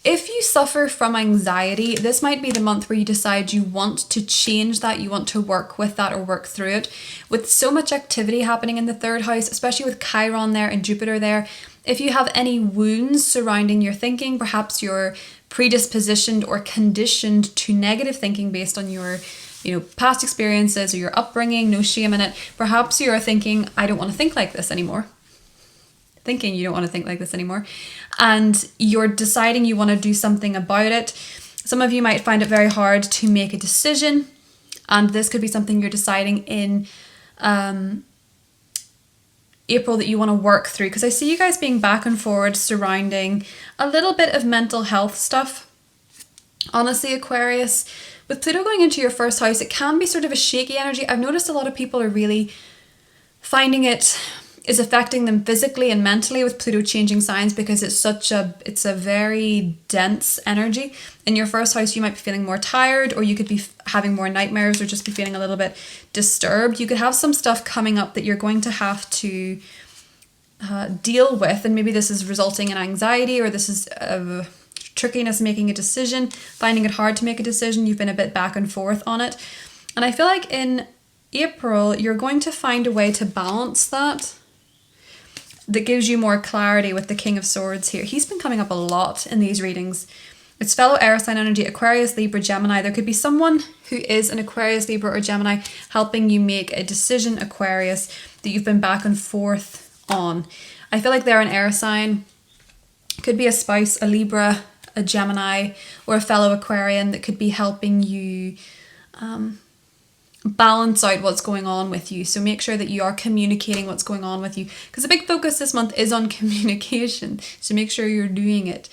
A: If you suffer from anxiety, this might be the month where you decide you want to change that, you want to work with that or work through it. With so much activity happening in the third house, especially with Chiron there and Jupiter there, if you have any wounds surrounding your thinking, perhaps you're predispositioned or conditioned to negative thinking based on your past experiences or your upbringing, no shame in it. Perhaps you're thinking, I don't want to think like this anymore. Thinking you don't want to think like this anymore. And you're deciding you want to do something about it. Some of you might find it very hard to make a decision. And this could be something you're deciding in April that you want to work through. Because I see you guys being back and forward surrounding a little bit of mental health stuff. Honestly, Aquarius, with Pluto going into your first house, it can be sort of a shaky energy. I've noticed a lot of people are really finding it is affecting them physically and mentally with Pluto changing signs, because it's a very dense energy. In your first house, you might be feeling more tired, or you could be having more nightmares, or just be feeling a little bit disturbed. You could have some stuff coming up that you're going to have to deal with, and maybe this is resulting in anxiety, or this is trickiness making a decision, finding it hard to make a decision. You've been a bit back and forth on it. And I feel like in April, you're going to find a way to balance that gives you more clarity with the King of Swords here. He's been coming up a lot in these readings. It's fellow air sign energy, Aquarius, Libra, Gemini. There could be someone who is an Aquarius, Libra, or Gemini helping you make a decision, Aquarius, that you've been back and forth on. I feel like they're an air sign. Could be a spouse, a Libra, a Gemini, or a fellow Aquarian that could be helping you balance out what's going on with you. So make sure that you are communicating what's going on with you, because a big focus this month is on communication. So make sure you're doing it.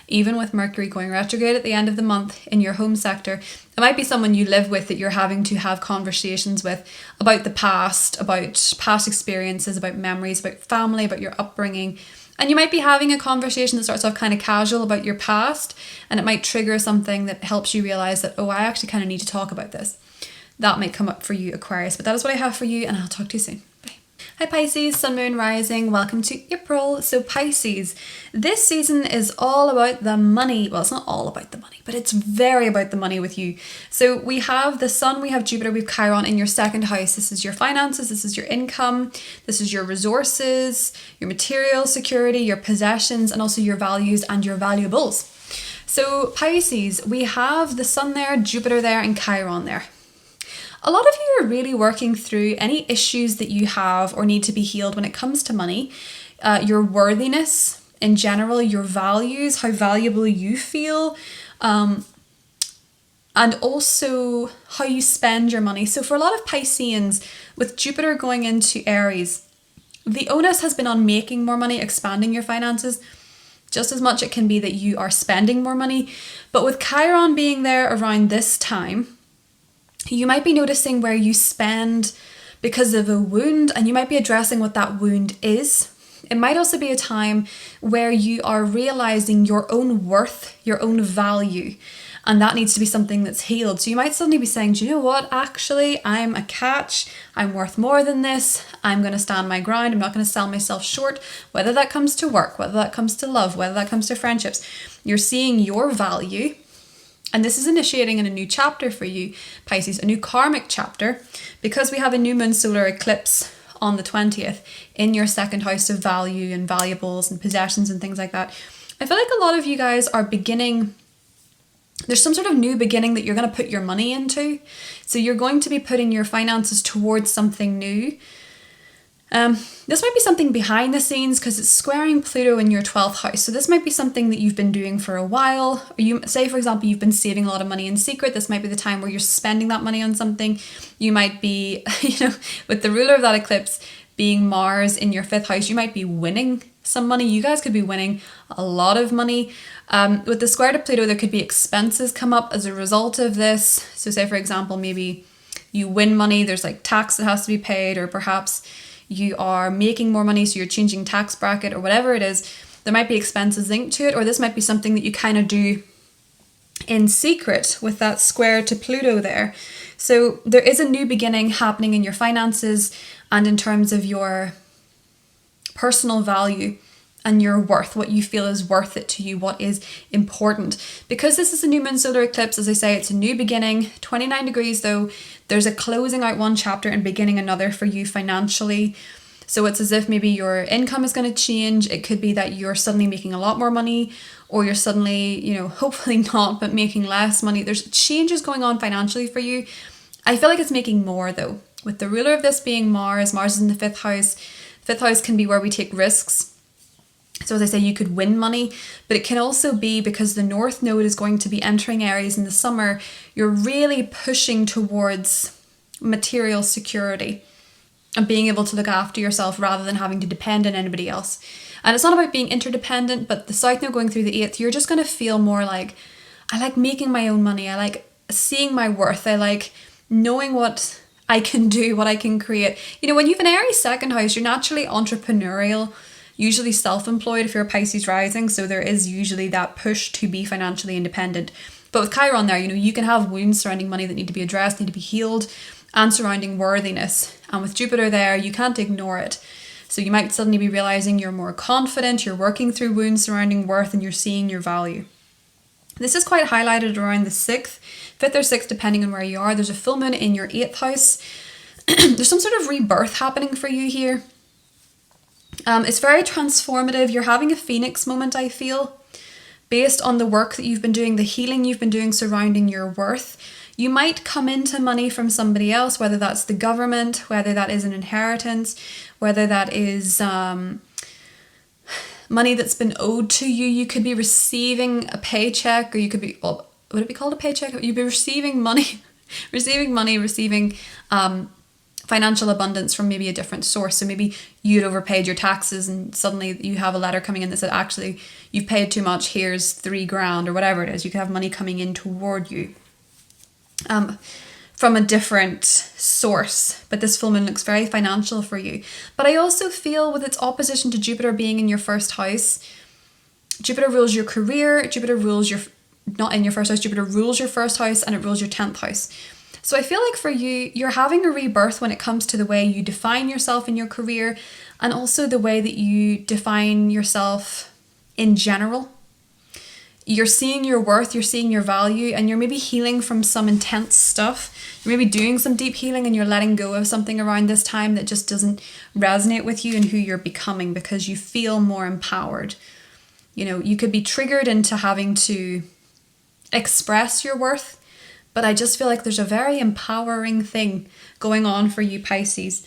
A: Even with Mercury going retrograde at the end of the month in your home sector, it might be someone you live with that you're having to have conversations with about the past, about past experiences, about memories, about family, about your upbringing. And you might be having a conversation that starts off kind of casual about your past, and it might trigger something that helps you realize that, oh, I actually kind of need to talk about this. That might come up for you, Aquarius. But that is what I have for you, and I'll talk to you soon. Bye. Hi Pisces, Sun, Moon, Rising. Welcome to April. So Pisces, this season is all about the money. Well, it's not all about the money, but it's very about the money with you. So we have the Sun, we have Jupiter, we have Chiron in your second house. This is your finances, this is your income, this is your resources, your material security, your possessions, and also your values and your valuables. So Pisces, we have the Sun there, Jupiter there, and Chiron there. A lot of you are really working through any issues that you have or need to be healed when it comes to money, your worthiness in general, your values, how valuable you feel, and also how you spend your money. So for a lot of Pisceans, with Jupiter going into Aries, the onus has been on making more money, expanding your finances. Just as much it can be that you are spending more money. But with Chiron being there around this time, you might be noticing where you spend because of a wound, and you might be addressing what that wound is. It might also be a time where you are realizing your own worth, your own value, and that needs to be something that's healed. So you might suddenly be saying, do you know what? Actually, I'm a catch. I'm worth more than this. I'm going to stand my ground. I'm not going to sell myself short, whether that comes to work, whether that comes to love, whether that comes to friendships. You're seeing your value. And this is initiating in a new chapter for you, Pisces, a new karmic chapter, because we have a new moon solar eclipse on the 20th in your second house of value and valuables and possessions and things like that. I feel like a lot of you guys are beginning, there's some sort of new beginning that you're going to put your money into. So you're going to be putting your finances towards something new. This might be something behind the scenes because it's squaring Pluto in your 12th house. So this might be something that you've been doing for a while. Or you say, for example, you've been saving a lot of money in secret. This might be the time where you're spending that money on something. You might be, with the ruler of that eclipse being Mars in your 5th house, you might be winning some money. You guys could be winning a lot of money. With the square to Pluto, there could be expenses come up as a result of this. So say, for example, maybe you win money, there's like tax that has to be paid, or perhaps you are making more money, so you're changing tax bracket or whatever it is. There might be expenses linked to it, or this might be something that you kind of do in secret with that square to Pluto there. So there is a new beginning happening in your finances and in terms of your personal value and your worth, what you feel is worth it to you, what is important. Because this is a new moon solar eclipse, as I say, it's a new beginning. 29 degrees though, there's a closing out one chapter and beginning another for you financially. So it's as if maybe your income is going to change. It could be that you're suddenly making a lot more money, or you're suddenly, hopefully not, but making less money. There's changes going on financially for you. I feel like it's making more though. With the ruler of this being Mars, Mars is in the 5th house. 5th house can be where we take risks. So as I say, you could win money, but it can also be because the North Node is going to be entering Aries in the summer, you're really pushing towards material security and being able to look after yourself rather than having to depend on anybody else. And it's not about being interdependent, but the South Node going through the 8th, you're just going to feel more like, I like making my own money. I like seeing my worth. I like knowing what I can do, what I can create. When you have an Aries 2nd house, you're naturally entrepreneurial, usually self-employed if you're a Pisces rising, so there is usually that push to be financially independent. But with Chiron there, you can have wounds surrounding money that need to be addressed, need to be healed, and surrounding worthiness. And with Jupiter there, you can't ignore it. So you might suddenly be realizing you're more confident, you're working through wounds surrounding worth, and you're seeing your value. This is quite highlighted around the 6th, 5th or 6th, depending on where you are. There's a full moon in your 8th house. There's some sort of rebirth happening for you here. It's very transformative. You're having a phoenix moment, I feel, based on the work that you've been doing, the healing you've been doing surrounding your worth. You might come into money from somebody else, whether that's the government, whether that is an inheritance, whether that is money that's been owed to you. You could be receiving a paycheck, or you could be, would it be called a paycheck? You'd be receiving money, receiving financial abundance from maybe a different source. So maybe you'd overpaid your taxes and suddenly you have a letter coming in that said, actually, you've paid too much, here's $3,000 or whatever it is. You could have money coming in toward you from a different source. But this full moon looks very financial for you. But I also feel with its opposition to Jupiter being in your 1st house, Jupiter rules your career, Jupiter rules not in your 1st house, Jupiter rules your 1st house and it rules your 10th house. So I feel like for you, you're having a rebirth when it comes to the way you define yourself in your career and also the way that you define yourself in general. You're seeing your worth, you're seeing your value, and you're maybe healing from some intense stuff. You're maybe doing some deep healing and you're letting go of something around this time that just doesn't resonate with you and who you're becoming because you feel more empowered. You could be triggered into having to express your worth, but I just feel like there's a very empowering thing going on for you, Pisces,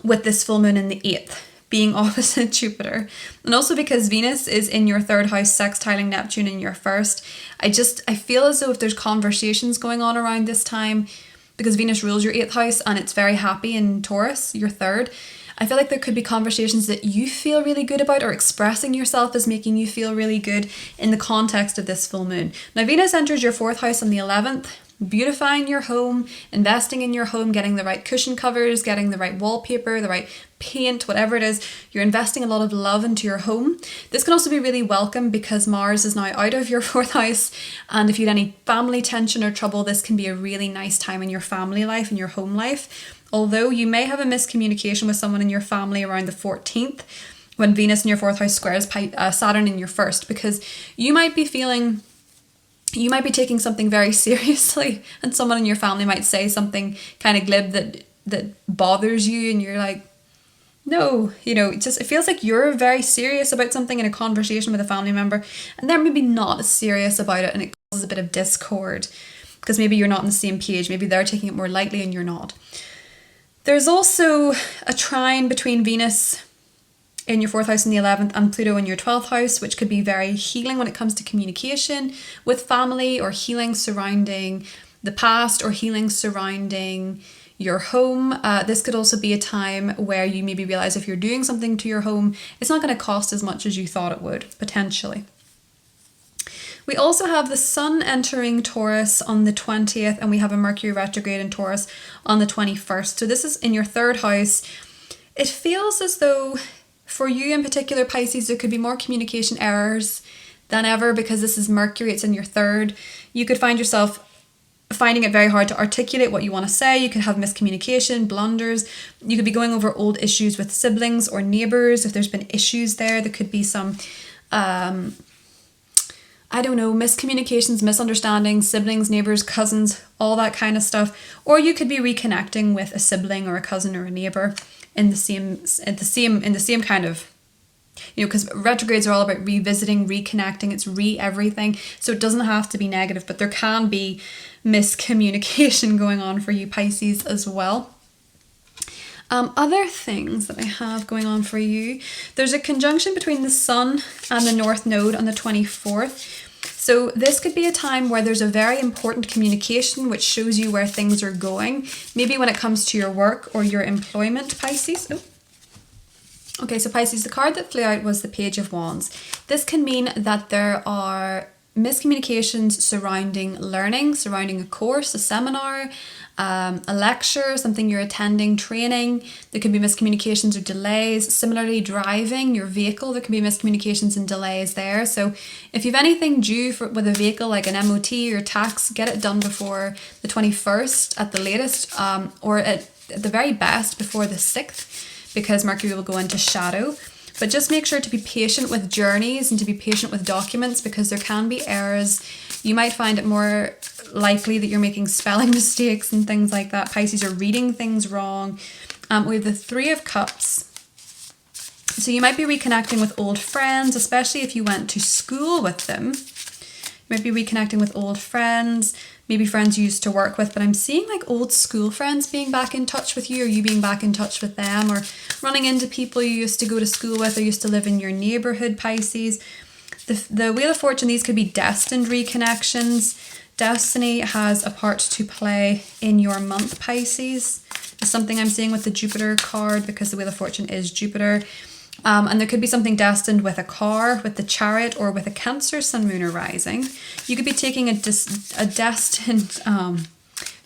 A: with this full moon in the 8th being opposite Jupiter. And also because Venus is in your 3rd house, sextiling Neptune in your 1st. I feel as though if there's conversations going on around this time, because Venus rules your 8th house and it's very happy in Taurus, your 3rd, I feel like there could be conversations that you feel really good about, or expressing yourself as making you feel really good in the context of this full moon. Now, Venus enters your 4th house on the 11th, beautifying your home, investing in your home, getting the right cushion covers, getting the right wallpaper, the right paint, whatever it is. You're investing a lot of love into your home. This can also be really welcome because Mars is now out of your 4th house, and if you had any family tension or trouble, this can be a really nice time in your family life and your home life. Although you may have a miscommunication with someone in your family around the 14th when Venus in your 4th house squares Saturn in your 1st, because you might be taking something very seriously and someone in your family might say something kind of glib that bothers you, and you're like, no, it feels like you're very serious about something in a conversation with a family member and they're maybe not as serious about it, and it causes a bit of discord because maybe you're not on the same page. Maybe they're taking it more lightly and you're not. There's also a trine between Venus in your 4th house and the 11th and Pluto in your 12th house, which could be very healing when it comes to communication with family, or healing surrounding the past, or healing surrounding your home. This could also be a time where you maybe realize if you're doing something to your home, it's not going to cost as much as you thought it would, potentially. We also have the Sun entering Taurus on the 20th, and we have a Mercury retrograde in Taurus on the 21st. So this is in your 3rd house. It feels as though for you in particular, Pisces, there could be more communication errors than ever because this is Mercury, it's in your 3rd. You could find yourself finding it very hard to articulate what you want to say. You could have miscommunication, blunders. You could be going over old issues with siblings or neighbours. If there's been issues there could be some miscommunications, misunderstandings, siblings, neighbours, cousins, all that kind of stuff. Or you could be reconnecting with a sibling or a cousin or a neighbour in the same kind of, because retrogrades are all about revisiting, reconnecting, it's everything. So it doesn't have to be negative, but there can be miscommunication going on for you, Pisces, as well. Other things that I have going on for you, there's a conjunction between the Sun and the North Node on the 24th. So this could be a time where there's a very important communication which shows you where things are going. Maybe when it comes to your work or your employment, Pisces. Okay, so Pisces, the card that flew out was the Page of Wands. This can mean that there are miscommunications surrounding learning, surrounding a course, a seminar, a lecture, something you're attending, training. There could be miscommunications or delays. Similarly, driving your vehicle, there can be miscommunications and delays there. So if you have anything due with a vehicle like an MOT or tax, get it done before the 21st at the latest, or at the very best before the 6th, because Mercury will go into shadow. But just make sure to be patient with journeys and to be patient with documents, because there can be errors. You might find it more likely that you're making spelling mistakes and things like that. Pisces are reading things wrong. We have the Three of Cups. So you might be reconnecting with old friends, especially if you went to school with them. You might be reconnecting with old friends, maybe friends you used to work with, but I'm seeing like old school friends being back in touch with you, or you being back in touch with them, or running into people you used to go to school with or used to live in your neighbourhood, Pisces. The Wheel of Fortune, these could be destined reconnections. Destiny has a part to play in your month, Pisces. It's something I'm seeing with the Jupiter card, because the Wheel of Fortune is Jupiter. And there could be something destined with a car, with the Chariot, or with a Cancer, Sun, Moon, or Rising. You could be taking a destined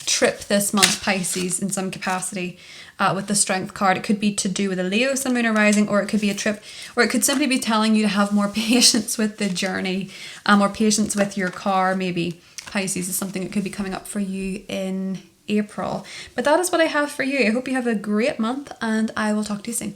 A: trip this month, Pisces, in some capacity with the Strength card. It could be to do with a Leo, Sun, Moon, or Rising, or it could be a trip, or it could simply be telling you to have more patience with the journey, or patience with your car, maybe. Pisces is something that could be coming up for you in April. But that is what I have for you. I hope you have a great month, and I will talk to you soon.